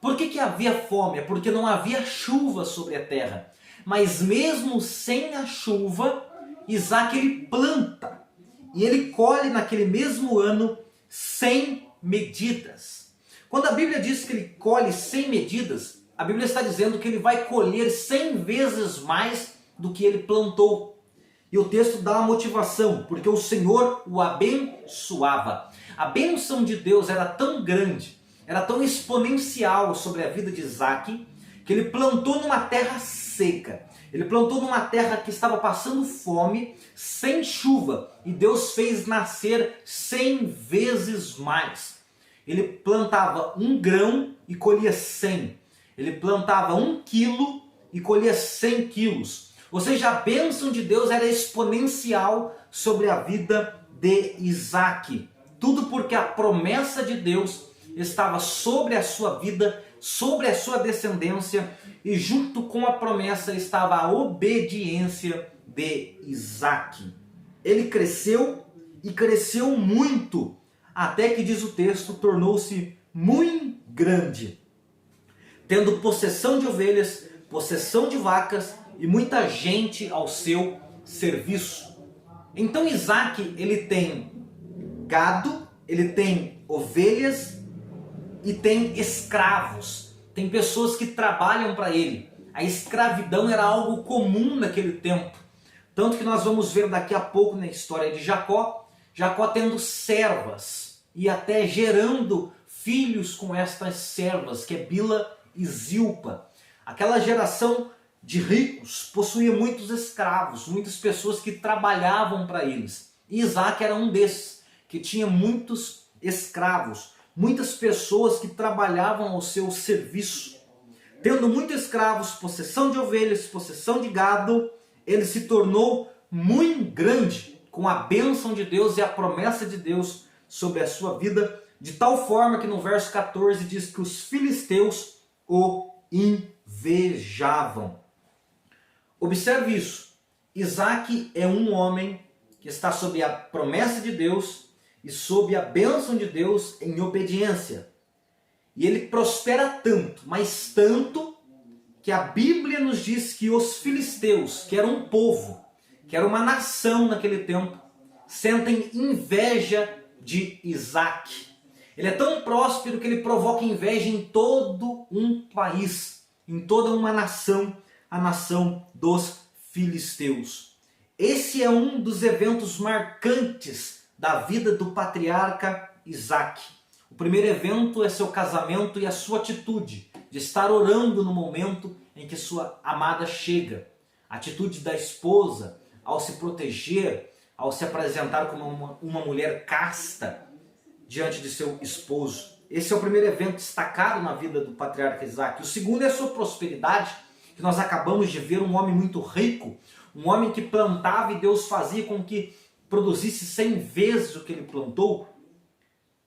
Por que havia fome? É porque não havia chuva sobre a terra. Mas mesmo sem a chuva, Isaac ele planta e ele colhe naquele mesmo ano sem medidas. Quando a Bíblia diz que ele colhe sem medidas, a Bíblia está dizendo que ele vai colher 100 vezes mais do que ele plantou. E o texto dá uma motivação, porque o Senhor o abençoava. A bênção de Deus era tão grande, era tão exponencial sobre a vida de Isaac, que ele plantou numa terra seca. Ele plantou numa terra que estava passando fome, sem chuva. E Deus fez nascer 100 vezes mais. Ele plantava 1 grão e colhia 100. Ele plantava 1 quilo e colhia 100 quilos. Ou seja, a bênção de Deus era exponencial sobre a vida de Isaac. Tudo porque a promessa de Deus estava sobre a sua vida, sobre a sua descendência, e junto com a promessa estava a obediência de Isaac. Ele cresceu e cresceu muito, até que, diz o texto, tornou-se muito grande, tendo possessão de ovelhas, possessão de vacas e muita gente ao seu serviço. Então Isaac, ele tem gado, ele tem ovelhas e tem escravos. Tem pessoas que trabalham para ele. A escravidão era algo comum naquele tempo. Tanto que nós vamos ver daqui a pouco na história de Jacó, Jacó tendo servas e até gerando filhos com estas servas, que é Bila e Zilpa. Aquela geração de ricos possuía muitos escravos, muitas pessoas que trabalhavam para eles. E Isaac era um desses, que tinha muitos escravos, muitas pessoas que trabalhavam ao seu serviço. Tendo muitos escravos, possessão de ovelhas, possessão de gado, ele se tornou muito grande com a bênção de Deus e a promessa de Deus sobre a sua vida, de tal forma que no verso 14 diz que os filisteus o invejavam. Observe isso. Isaac é um homem que está sob a promessa de Deus e sob a bênção de Deus em obediência. E ele prospera tanto, mas tanto, que a Bíblia nos diz que os filisteus, que era um povo, que era uma nação naquele tempo, sentem inveja de Isaac. Ele é tão próspero que ele provoca inveja em todo um país, em toda uma nação, a nação dos filisteus. Esse é um dos eventos marcantes da vida do patriarca Isaac. O primeiro evento é seu casamento e a sua atitude de estar orando no momento em que sua amada chega. A atitude da esposa ao se proteger, ao se apresentar como uma mulher casta diante de seu esposo. Esse é o primeiro evento destacado na vida do patriarca Isaac. O segundo é a sua prosperidade, que nós acabamos de ver, um homem muito rico, um homem que plantava e Deus fazia com que produzisse 100 vezes o que ele plantou.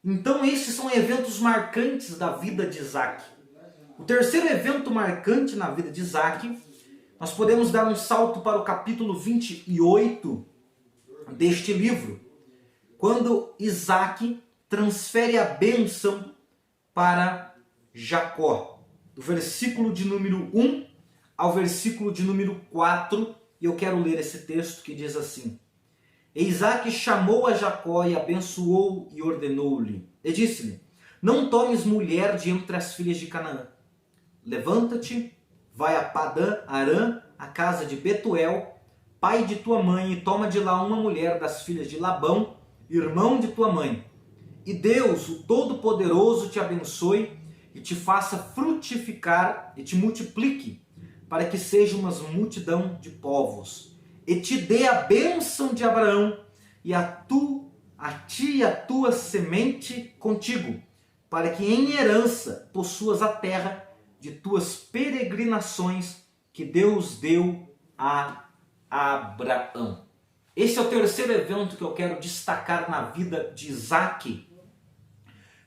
Então esses são eventos marcantes da vida de Isaac. O terceiro evento marcante na vida de Isaac, nós podemos dar um salto para o capítulo 28 deste livro, quando Isaac transfere a bênção para Jacó. Do versículo de número 1 ao versículo de número 4, e eu quero ler esse texto que diz assim: E Isaac chamou a Jacó e abençoou e ordenou-lhe. E disse-lhe: Não tomes mulher de entre as filhas de Canaã. Levanta-te, vai a Padã Arã, a casa de Betuel, pai de tua mãe, e toma de lá uma mulher das filhas de Labão, irmão de tua mãe. E Deus, o Todo-Poderoso, te abençoe e te faça frutificar e te multiplique, para que seja uma multidão de povos. E te dê a bênção de Abraão, e a ti e a tua semente contigo, para que em herança possuas a terra de tuas peregrinações que Deus deu a Abraão. Esse é o terceiro evento que eu quero destacar na vida de Isaac,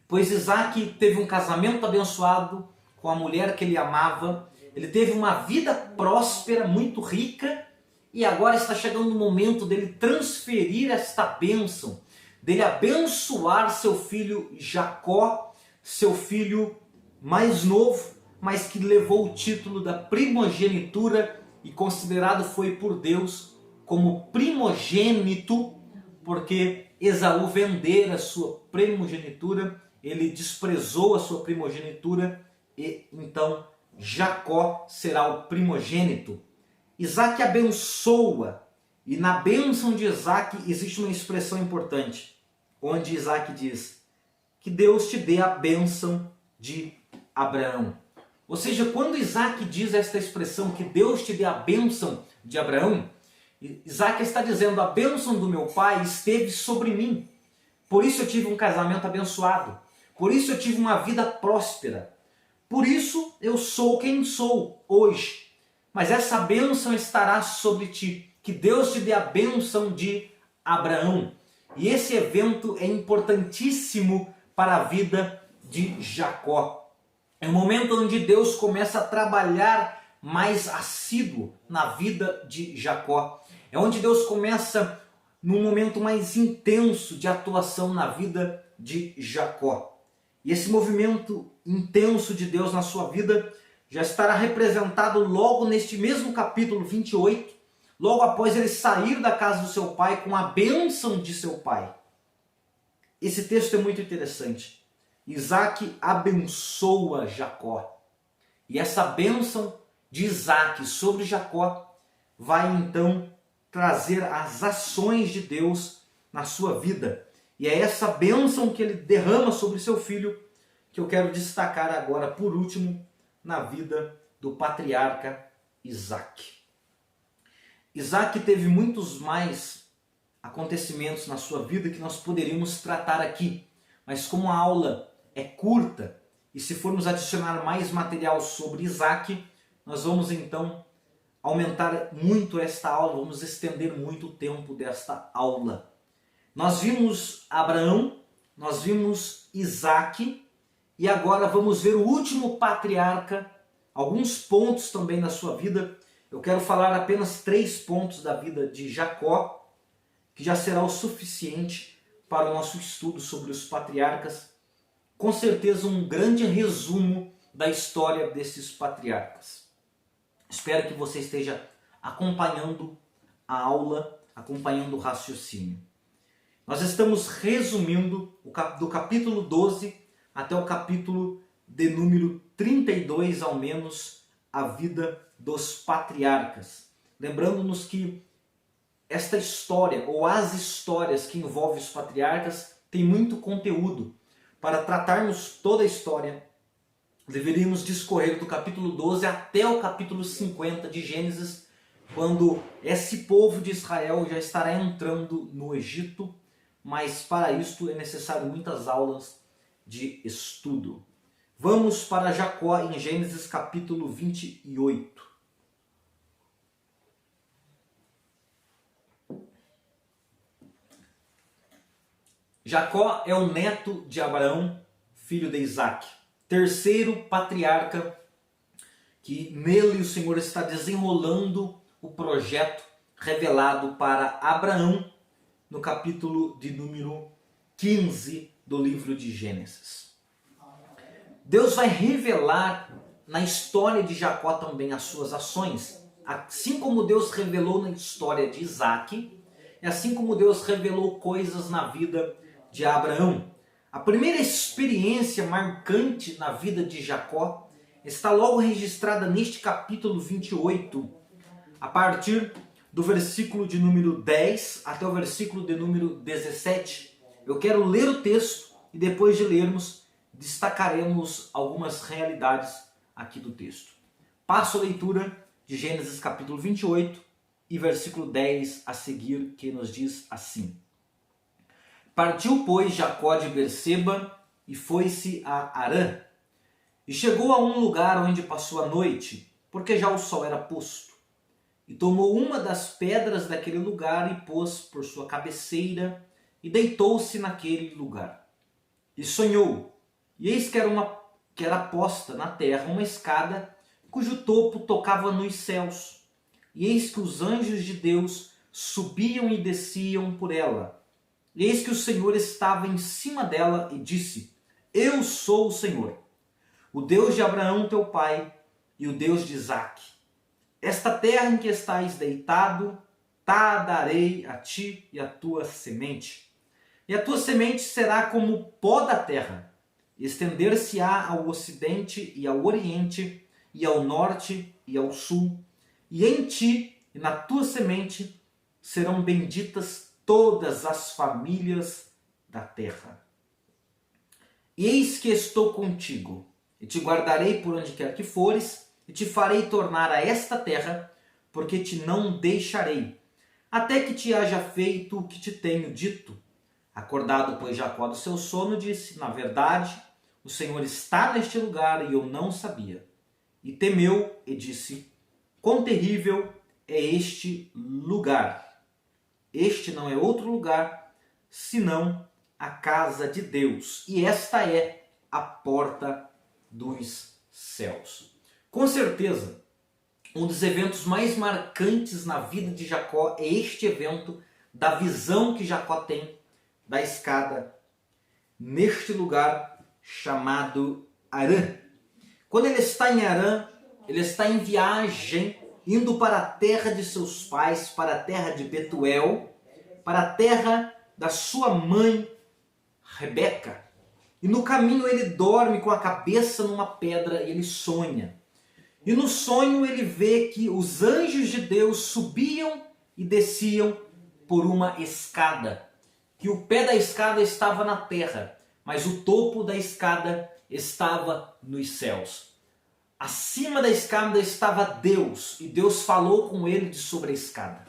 pois Isaac teve um casamento abençoado com a mulher que ele amava, ele teve uma vida próspera, muito rica, e agora está chegando o momento dele transferir esta bênção, dele abençoar seu filho Jacó, seu filho mais novo, mas que levou o título da primogenitura e considerado foi por Deus como primogênito, porque Esaú vendera a sua primogenitura, ele desprezou a sua primogenitura e então Jacó será o primogênito. Isaac abençoa, e na bênção de Isaac existe uma expressão importante, onde Isaac diz que Deus te dê a bênção de Abraão. Ou seja, quando Isaac diz esta expressão, que Deus te dê a bênção de Abraão, Isaac está dizendo: a bênção do meu pai esteve sobre mim. Por isso eu tive um casamento abençoado. Por isso eu tive uma vida próspera. Por isso eu sou quem sou hoje. Mas essa bênção estará sobre ti. Que Deus te dê a bênção de Abraão. E esse evento é importantíssimo para a vida de Jacó. É o momento onde Deus começa a trabalhar mais assíduo na vida de Jacó. É onde Deus começa num momento mais intenso de atuação na vida de Jacó. E esse movimento intenso de Deus na sua vida já estará representado logo neste mesmo capítulo 28, logo após ele sair da casa do seu pai com a bênção de seu pai. Esse texto é muito interessante. Isaac abençoa Jacó. E essa bênção de Isaac sobre Jacó vai então trazer as ações de Deus na sua vida. E é essa bênção que ele derrama sobre seu filho que eu quero destacar agora, por último, na vida do patriarca Isaac. Isaac teve muitos mais acontecimentos na sua vida que nós poderíamos tratar aqui, mas como a aula é curta e se formos adicionar mais material sobre Isaac, nós vamos então aumentar muito esta aula, vamos estender muito o tempo desta aula. Nós vimos Abraão, nós vimos Isaac e agora vamos ver o último patriarca, alguns pontos também da sua vida. Eu quero falar apenas 3 pontos da vida de Jacó, que já será o suficiente para o nosso estudo sobre os patriarcas. Com certeza um grande resumo da história desses patriarcas. Espero que você esteja acompanhando a aula, acompanhando o raciocínio. Nós estamos resumindo do capítulo 12 até o capítulo de número 32, ao menos, a vida dos patriarcas. Lembrando-nos que esta história, ou as histórias que envolvem os patriarcas, tem muito conteúdo. Para tratarmos toda a história, deveríamos discorrer do capítulo 12 até o capítulo 50 de Gênesis, quando esse povo de Israel já estará entrando no Egito, mas para isto é necessário muitas aulas de estudo. Vamos para Jacó em Gênesis capítulo 28. Jacó é o neto de Abraão, filho de Isaac, terceiro patriarca, que nele o Senhor está desenrolando o projeto revelado para Abraão no capítulo de número 15 do livro de Gênesis. Deus vai revelar na história de Jacó também as suas ações, assim como Deus revelou na história de Isaac, e assim como Deus revelou coisas na vida de Abraão. A primeira experiência marcante na vida de Jacó está logo registrada neste capítulo 28, a partir do versículo de número 10 até o versículo de número 17. Eu quero ler o texto e depois de lermos, destacaremos algumas realidades aqui do texto. Passo a leitura de Gênesis capítulo 28 e versículo 10 a seguir, que nos diz assim: Partiu, pois, Jacó de Berseba e foi-se a Harã. E chegou a um lugar onde passou a noite, porque já o sol era posto. E tomou uma das pedras daquele lugar e pôs por sua cabeceira e deitou-se naquele lugar. E sonhou, e eis que era posta na terra uma escada, cujo topo tocava nos céus. E eis que os anjos de Deus subiam e desciam por ela. E eis que o Senhor estava em cima dela e disse: Eu sou o Senhor, o Deus de Abraão teu pai e o Deus de Isaque. Esta terra em que estais deitado, tá darei a ti e a tua semente. E a tua semente será como o pó da terra, estender-se-á ao ocidente e ao oriente, e ao norte e ao sul. E em ti e na tua semente serão benditas todas as famílias da terra. Eis que estou contigo, e te guardarei por onde quer que fores, e te farei tornar a esta terra, porque te não deixarei, até que te haja feito o que te tenho dito. Acordado, pois, Jacó do seu sono, disse: Na verdade, o Senhor está neste lugar, e eu não sabia. E temeu, e disse: Quão terrível é este lugar! Este não é outro lugar, senão a casa de Deus. E esta é a porta dos céus. Com certeza, um dos eventos mais marcantes na vida de Jacó é este evento da visão que Jacó tem da escada neste lugar chamado Harã. Quando ele está em Harã, ele está em viagem, indo para a terra de seus pais, para a terra de Betuel, para a terra da sua mãe Rebeca. E no caminho ele dorme com a cabeça numa pedra e ele sonha. E no sonho ele vê que os anjos de Deus subiam e desciam por uma escada. Que o pé da escada estava na terra, mas o topo da escada estava nos céus. Acima da escada estava Deus, e Deus falou com ele sobre a escada.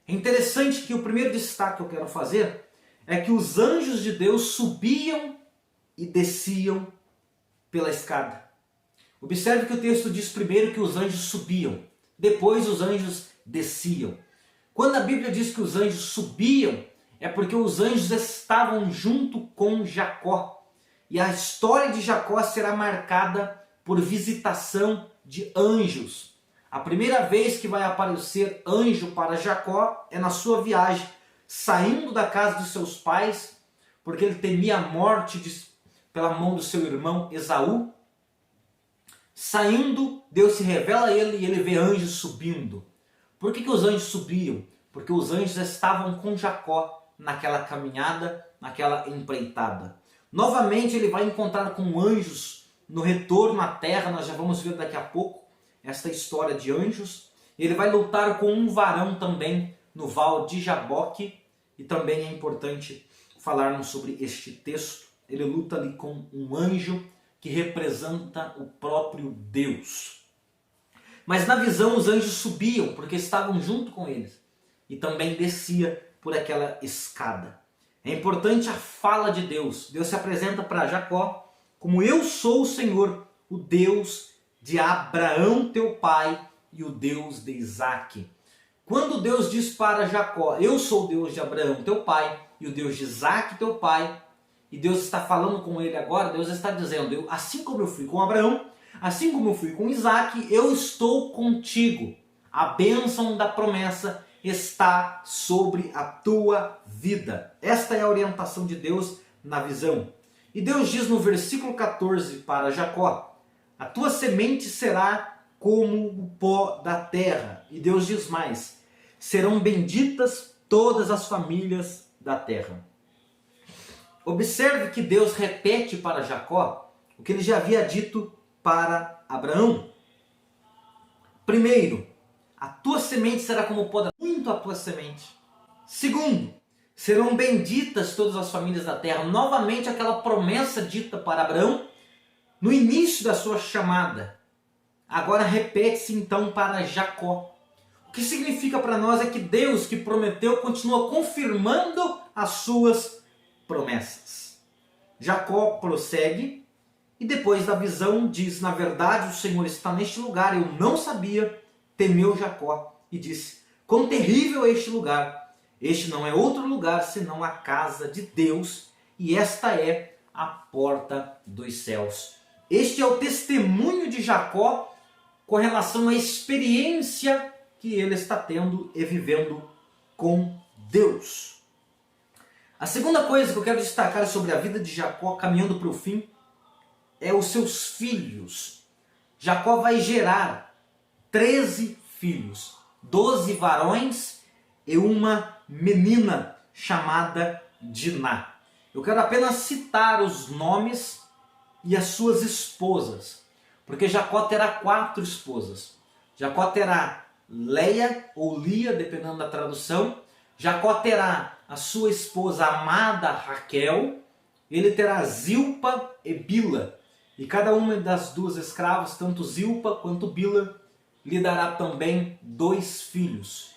É interessante que o primeiro destaque que eu quero fazer é que os anjos de Deus subiam e desciam pela escada. Observe que o texto diz primeiro que os anjos subiam, depois os anjos desciam. Quando a Bíblia diz que os anjos subiam, é porque os anjos estavam junto com Jacó. E a história de Jacó será marcada por visitação de anjos. A primeira vez que vai aparecer anjo para Jacó é na sua viagem, saindo da casa dos seus pais, porque ele temia a morte pela mão do seu irmão Esaú. Saindo, Deus se revela a ele e ele vê anjos subindo. Por que os anjos subiam? Porque os anjos estavam com Jacó naquela caminhada, naquela empreitada. Novamente ele vai encontrar com anjos no retorno à terra, nós já vamos ver daqui a pouco esta história de anjos. Ele vai lutar com um varão também no val de Jaboque, e também é importante falarmos sobre este texto. Ele luta ali com um anjo que representa o próprio Deus. Mas na visão os anjos subiam porque estavam junto com eles e também descia por aquela escada. É importante a fala de Deus. Deus se apresenta para Jacó como: eu sou o Senhor, o Deus de Abraão teu pai e o Deus de Isaque. Quando Deus diz para Jacó: eu sou o Deus de Abraão teu pai e o Deus de Isaque teu pai, e Deus está falando com ele agora, Deus está dizendo: assim como eu fui com Abraão, assim como eu fui com Isaque, eu estou contigo. A bênção da promessa está sobre a tua vida. Esta é a orientação de Deus na visão. E Deus diz no versículo 14 para Jacó: a tua semente será como o pó da terra. E Deus diz mais: serão benditas todas as famílias da terra. Observe que Deus repete para Jacó o que ele já havia dito para Abraão. Primeiro, a tua semente será como o pó da terra, muito a tua semente. Segundo, serão benditas todas as famílias da terra. Novamente aquela promessa dita para Abraão no início da sua chamada. Agora repete-se então para Jacó. O que significa para nós é que Deus, que prometeu, continua confirmando as suas promessas. Jacó prossegue e depois da visão diz: na verdade o Senhor está neste lugar, eu não sabia. Temeu Jacó e disse: quão terrível é este lugar! Este não é outro lugar senão a casa de Deus, e esta é a porta dos céus. Este é o testemunho de Jacó com relação à experiência que ele está tendo e vivendo com Deus. A segunda coisa que eu quero destacar sobre a vida de Jacó caminhando para o fim é os seus filhos. Jacó vai gerar 13 filhos, 12 varões e uma menina chamada Diná. Eu quero apenas citar os nomes e as suas esposas, porque Jacó terá 4 esposas. Jacó terá Leia ou Lia, dependendo da tradução. Jacó terá a sua esposa amada Raquel. Ele terá Zilpa e Bila. E cada uma das 2 escravas, tanto Zilpa quanto Bila, lhe dará também 2 filhos.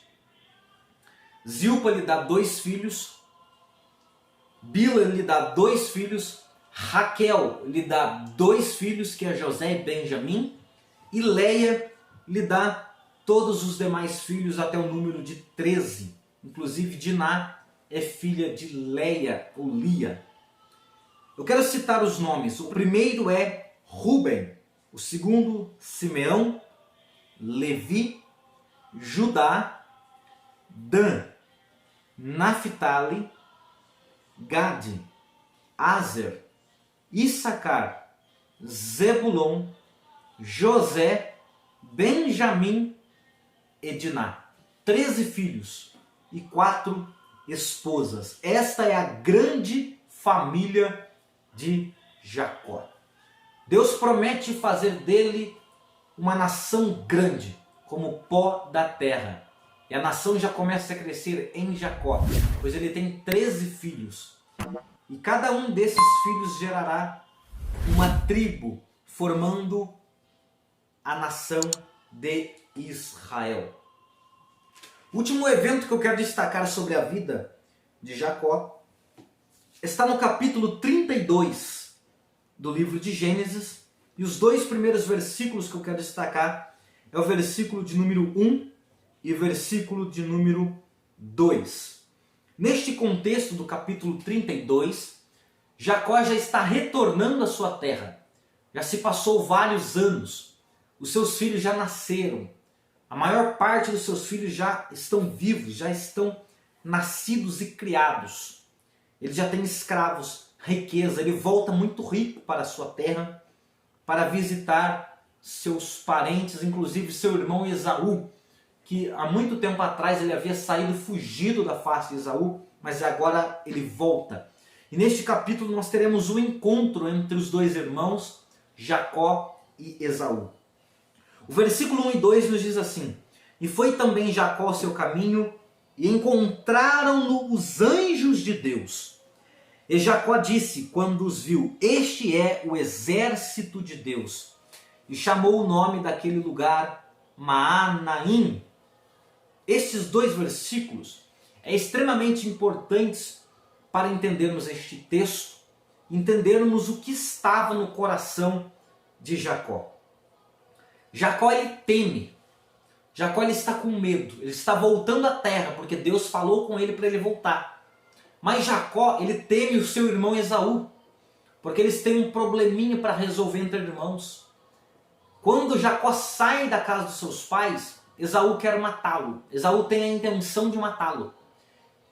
Zilpa lhe dá 2 filhos. Bila lhe dá 2 filhos. Raquel lhe dá 2 filhos, que é José e Benjamim. E Leia lhe dá todos os demais filhos até o número de 13. Inclusive Diná é filha de Leia ou Lia. Eu quero citar os nomes. O primeiro é Ruben. O segundo, Simeão, Levi, Judá, Dan, Naphtali, Gade, Aser, Issacar, Zebulon, José, Benjamim e Diná. 13 filhos e 4 esposas. Esta é a grande família de Jacó. Deus promete fazer dele uma nação grande, como o pó da terra. E a nação já começa a crescer em Jacó, pois ele tem 13 filhos. E cada um desses filhos gerará um uma tribo, formando a nação de Israel. O último evento que eu quero destacar sobre a vida de Jacó está no capítulo 32 do livro de Gênesis, e os dois primeiros versículos que eu quero destacar é o versículo de número 1 e o versículo de número 2. Neste contexto do capítulo 32, Jacó já está retornando à sua terra. Já se passou vários anos. Os seus filhos já nasceram. A maior parte dos seus filhos já estão vivos, já estão nascidos e criados. Ele já tem escravos, riqueza. Ele volta muito rico para a sua terra para visitar seus parentes, inclusive seu irmão Esaú, que há muito tempo atrás ele havia saído fugido da face de Esaú, mas agora ele volta. E neste capítulo nós teremos um encontro entre os dois irmãos, Jacó e Esaú. O versículo 1 e 2 nos diz assim: E foi também Jacó ao seu caminho, e encontraram-no os anjos de Deus. E Jacó disse, quando os viu: Este é o exército de Deus. E chamou o nome daquele lugar Maanaim. Estes dois versículos é extremamente importantes para entendermos este texto, entendermos o que estava no coração de Jacó. Jacó ele teme, Jacó ele está com medo, ele está voltando à terra porque Deus falou com ele para ele voltar. Mas Jacó ele teme o seu irmão Esaú, porque eles têm um probleminha para resolver entre irmãos. Quando Jacó sai da casa dos seus pais, Esaú quer matá-lo, Esaú tem a intenção de matá-lo.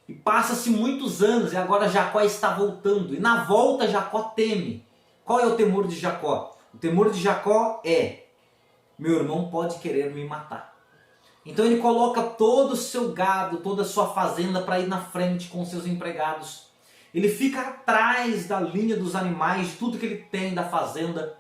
E passa-se muitos anos e agora Jacó está voltando. E na volta Jacó teme. Qual é o temor de Jacó? O temor de Jacó é: meu irmão pode querer me matar. Então ele coloca todo o seu gado, toda a sua fazenda para ir na frente com seus empregados. Ele fica atrás da linha dos animais, de tudo que ele tem da fazenda.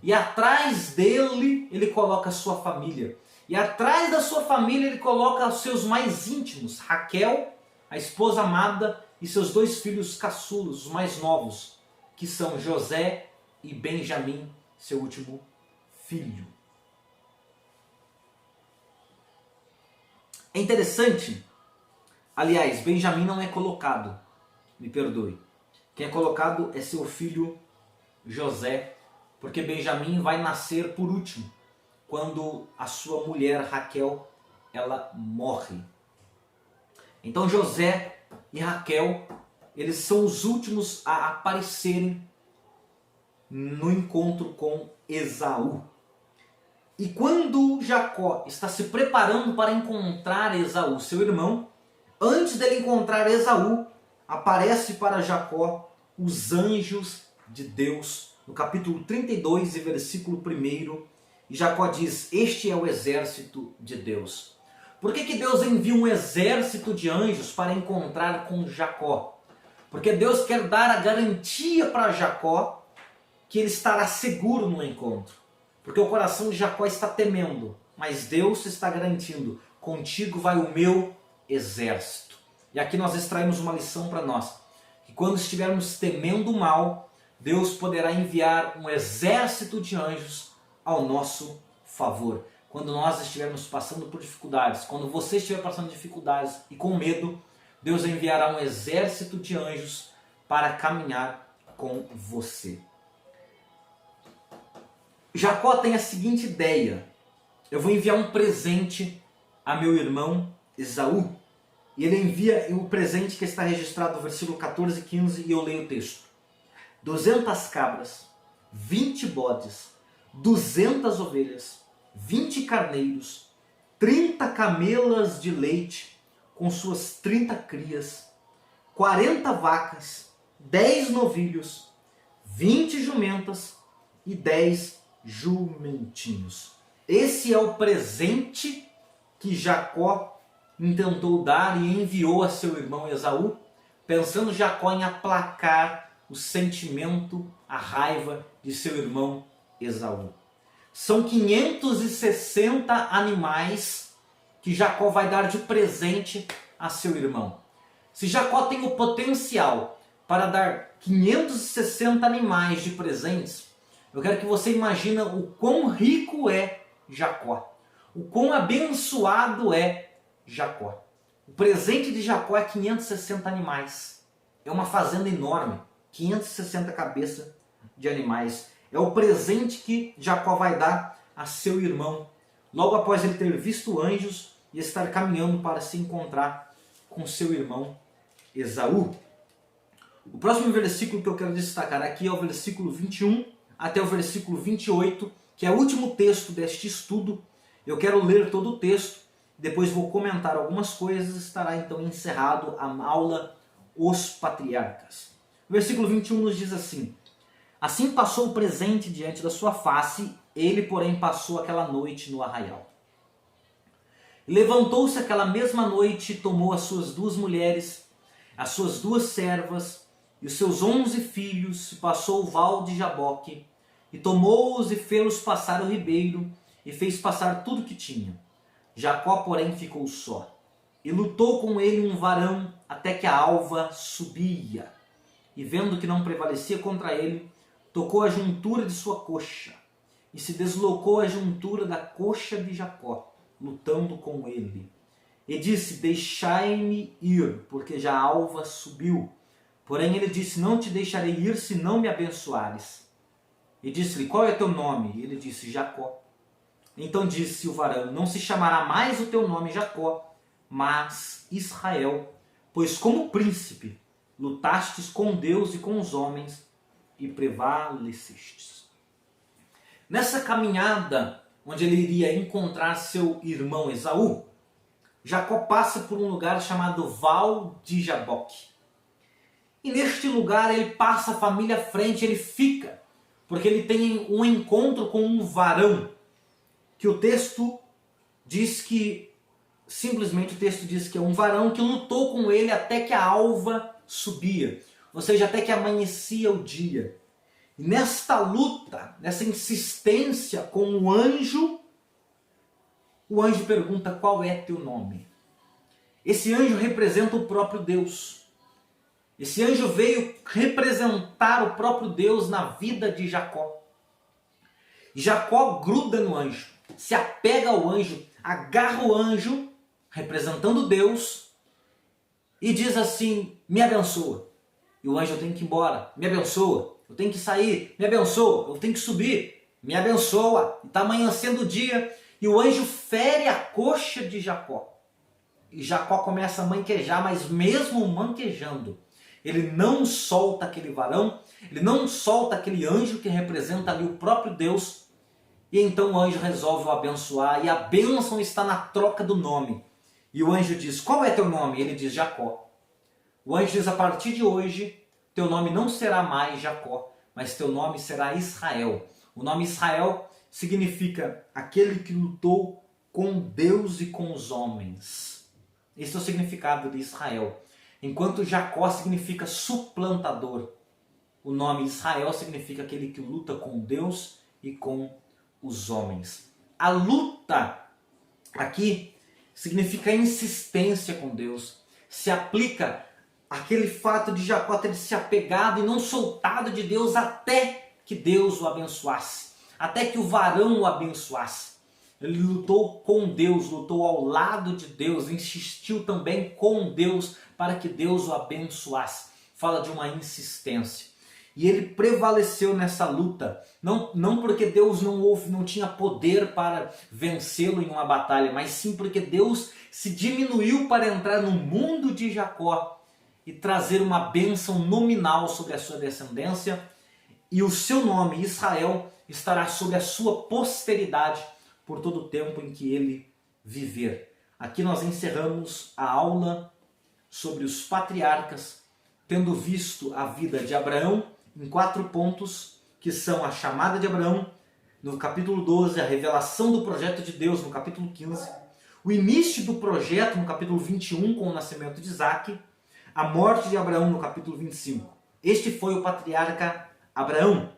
E atrás dele ele coloca a sua família. E atrás da sua família ele coloca os seus mais íntimos, Raquel, a esposa amada, e seus dois filhos caçulos, os mais novos, que são José e Benjamim, seu último filho. É interessante, aliás, Benjamim não é colocado, me perdoe. Quem é colocado é seu filho José, porque Benjamim vai nascer por último, quando a sua mulher Raquel, ela morre. Então José e Raquel, eles são os últimos a aparecerem no encontro com Esaú. E quando Jacó está se preparando para encontrar Esaú, seu irmão, antes dele encontrar Esaú, aparece para Jacó os anjos de Deus, no capítulo 32 e versículo 1, e Jacó diz: Este é o exército de Deus. Por que Deus envia um exército de anjos para encontrar com Jacó? Porque Deus quer dar a garantia para Jacó que ele estará seguro no encontro. Porque o coração de Jacó está temendo, mas Deus está garantindo: contigo vai o meu exército. E aqui nós extraímos uma lição para nós, que quando estivermos temendo o mal, Deus poderá enviar um exército de anjos ao nosso favor. Quando nós estivermos passando por dificuldades, quando você estiver passando dificuldades e com medo, Deus enviará um exército de anjos para caminhar com você. Jacó tem a seguinte ideia: eu vou enviar um presente a meu irmão Esaú. E ele envia o presente que está registrado no versículo 14 e 15, e eu leio o texto: 200 cabras, 20 bodes, 200 ovelhas, 20 carneiros, 30 camelas de leite com suas 30 crias, 40 vacas, 10 novilhos, 20 jumentas e 10 jumentinhos. Esse é o presente que Jacó intentou dar e enviou a seu irmão Esaú, pensando Jacó em aplacar o sentimento, a raiva de seu irmão Esaú. São 560 animais que Jacó vai dar de presente a seu irmão. Se Jacó tem o potencial para dar 560 animais de presentes, Eu quero que você imagine o quão rico é Jacó. O quão abençoado é Jacó. O presente de Jacó é 560 animais. É uma fazenda enorme. 560 cabeças de animais. É o presente que Jacó vai dar a seu irmão, logo após ele ter visto anjos e estar caminhando para se encontrar com seu irmão Esaú. O próximo versículo que eu quero destacar aqui é o versículo 21 até o versículo 28, que é o último texto deste estudo. Eu quero ler todo o texto, depois vou comentar algumas coisas, estará então encerrado a aula Os Patriarcas. O versículo 21 nos diz assim: Assim passou o presente diante da sua face, ele, porém, passou aquela noite no arraial. Levantou-se aquela mesma noite e tomou as suas 2 mulheres, as suas 2 servas e os seus 11 filhos, e passou o val de Jaboque, e tomou-os e fê-los passar o ribeiro, e fez passar tudo que tinha. Jacó, porém, ficou só, e lutou com ele um varão até que a alva subia. E vendo que não prevalecia contra ele, tocou a juntura de sua coxa, e se deslocou a juntura da coxa de Jacó, lutando com ele. E disse: Deixai-me ir, porque já a alva subiu. Porém ele disse: Não te deixarei ir, se não me abençoares. E disse-lhe: Qual é teu nome? E ele disse: Jacó. Então disse o varão: Não se chamará mais o teu nome Jacó, mas Israel, pois como príncipe lutastes com Deus e com os homens e prevalecestes. Nessa caminhada, onde ele iria encontrar seu irmão Esaú, Jacó passa por um lugar chamado Val de Jaboque. E neste lugar ele passa a família à frente, ele fica, porque ele tem um encontro com um varão, que o texto diz que, simplesmente o texto diz que é um varão que lutou com ele até que a alva subia, ou seja, até que amanhecia o dia. E nesta luta, nessa insistência com o anjo pergunta: qual é teu nome? Esse anjo representa o próprio Deus. Esse anjo veio representar o próprio Deus na vida de Jacó. E Jacó gruda no anjo, se apega ao anjo, agarra o anjo, representando Deus, e diz assim: me abençoa. E o anjo tem que ir embora: me abençoa. Eu tenho que sair: me abençoa. Eu tenho que subir: me abençoa. E está amanhecendo o dia, e o anjo fere a coxa de Jacó. E Jacó começa a manquejar, mas mesmo manquejando, ele não solta aquele varão, ele não solta aquele anjo que representa ali o próprio Deus. E então o anjo resolve o abençoar, e a bênção está na troca do nome. E o anjo diz: qual é teu nome? Ele diz: Jacó. O anjo diz: a partir de hoje, teu nome não será mais Jacó, mas teu nome será Israel. O nome Israel significa aquele que lutou com Deus e com os homens. Esse é o significado de Israel. Enquanto Jacó significa suplantador, o nome Israel significa aquele que luta com Deus e com os homens. A luta aqui significa insistência com Deus. Se aplica aquele fato de Jacó ter se apegado e não soltado de Deus até que Deus o abençoasse, até que o varão o abençoasse. Ele lutou com Deus, lutou ao lado de Deus, insistiu também com Deus para que Deus o abençoasse. Fala de uma insistência. E ele prevaleceu nessa luta, não porque Deus não tinha poder para vencê-lo em uma batalha, mas sim porque Deus se diminuiu para entrar no mundo de Jacó e trazer uma bênção nominal sobre a sua descendência, e o seu nome, Israel, estará sobre a sua posteridade por todo o tempo em que ele viver. Aqui nós encerramos a aula sobre os patriarcas, tendo visto a vida de Abraão em 4 pontos, que são a chamada de Abraão, no capítulo 12, a revelação do projeto de Deus, no capítulo 15, o início do projeto, no capítulo 21, com o nascimento de Isaac, a morte de Abraão, no capítulo 25. Este foi o patriarca Abraão.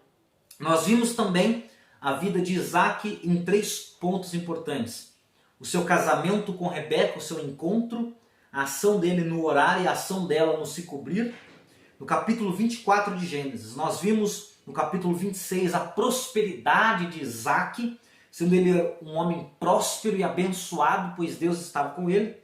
Nós vimos também a vida de Isaac em 3 pontos importantes: o seu casamento com Rebeca, o seu encontro, a ação dele no orar e a ação dela no se cobrir. No capítulo 24 de Gênesis, nós vimos no capítulo 26, a prosperidade de Isaac, sendo ele um homem próspero e abençoado, pois Deus estava com ele.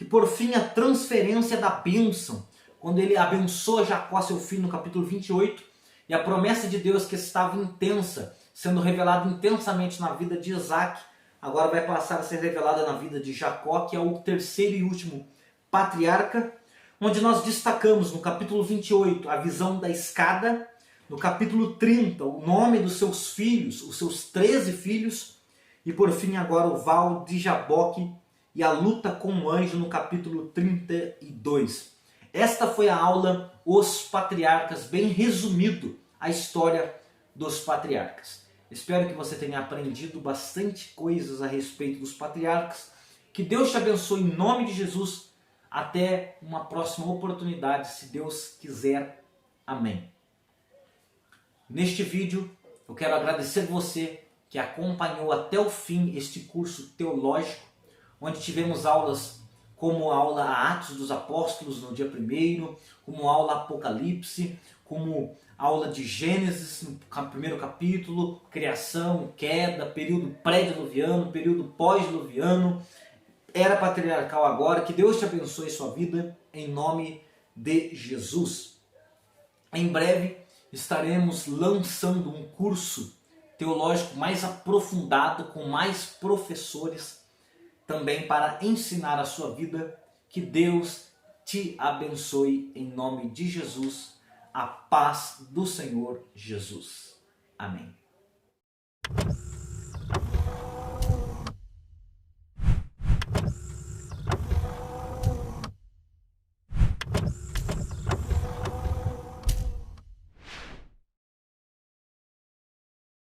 E por fim, a transferência da bênção, quando ele abençoa Jacó, seu filho, no capítulo 28, e a promessa de Deus que estava intensa, sendo revelada intensamente na vida de Isaac, agora vai passar a ser revelada na vida de Jacó, que é o terceiro e último patriarca, onde nós destacamos no capítulo 28 a visão da escada, no capítulo 30 o nome dos seus filhos, os seus 13 filhos, e por fim agora o val de Jaboque e a luta com o anjo no capítulo 32. Esta foi a aula Os Patriarcas, bem resumido a história dos patriarcas. Espero que você tenha aprendido bastante coisas a respeito dos patriarcas. Que Deus te abençoe em nome de Jesus. Até uma próxima oportunidade, se Deus quiser. Amém. Neste vídeo, eu quero agradecer você que acompanhou até o fim este curso teológico, onde tivemos aulas como a aula Atos dos Apóstolos no dia 1º, como a aula Apocalipse, como aula de Gênesis no primeiro capítulo, criação, queda, período pré-diluviano, período pós-diluviano, era patriarcal agora. Que Deus te abençoe sua vida em nome de Jesus. Em breve estaremos lançando um curso teológico mais aprofundado, com mais professores, também para ensinar a sua vida. Que Deus te abençoe em nome de Jesus. A paz do Senhor Jesus. Amém.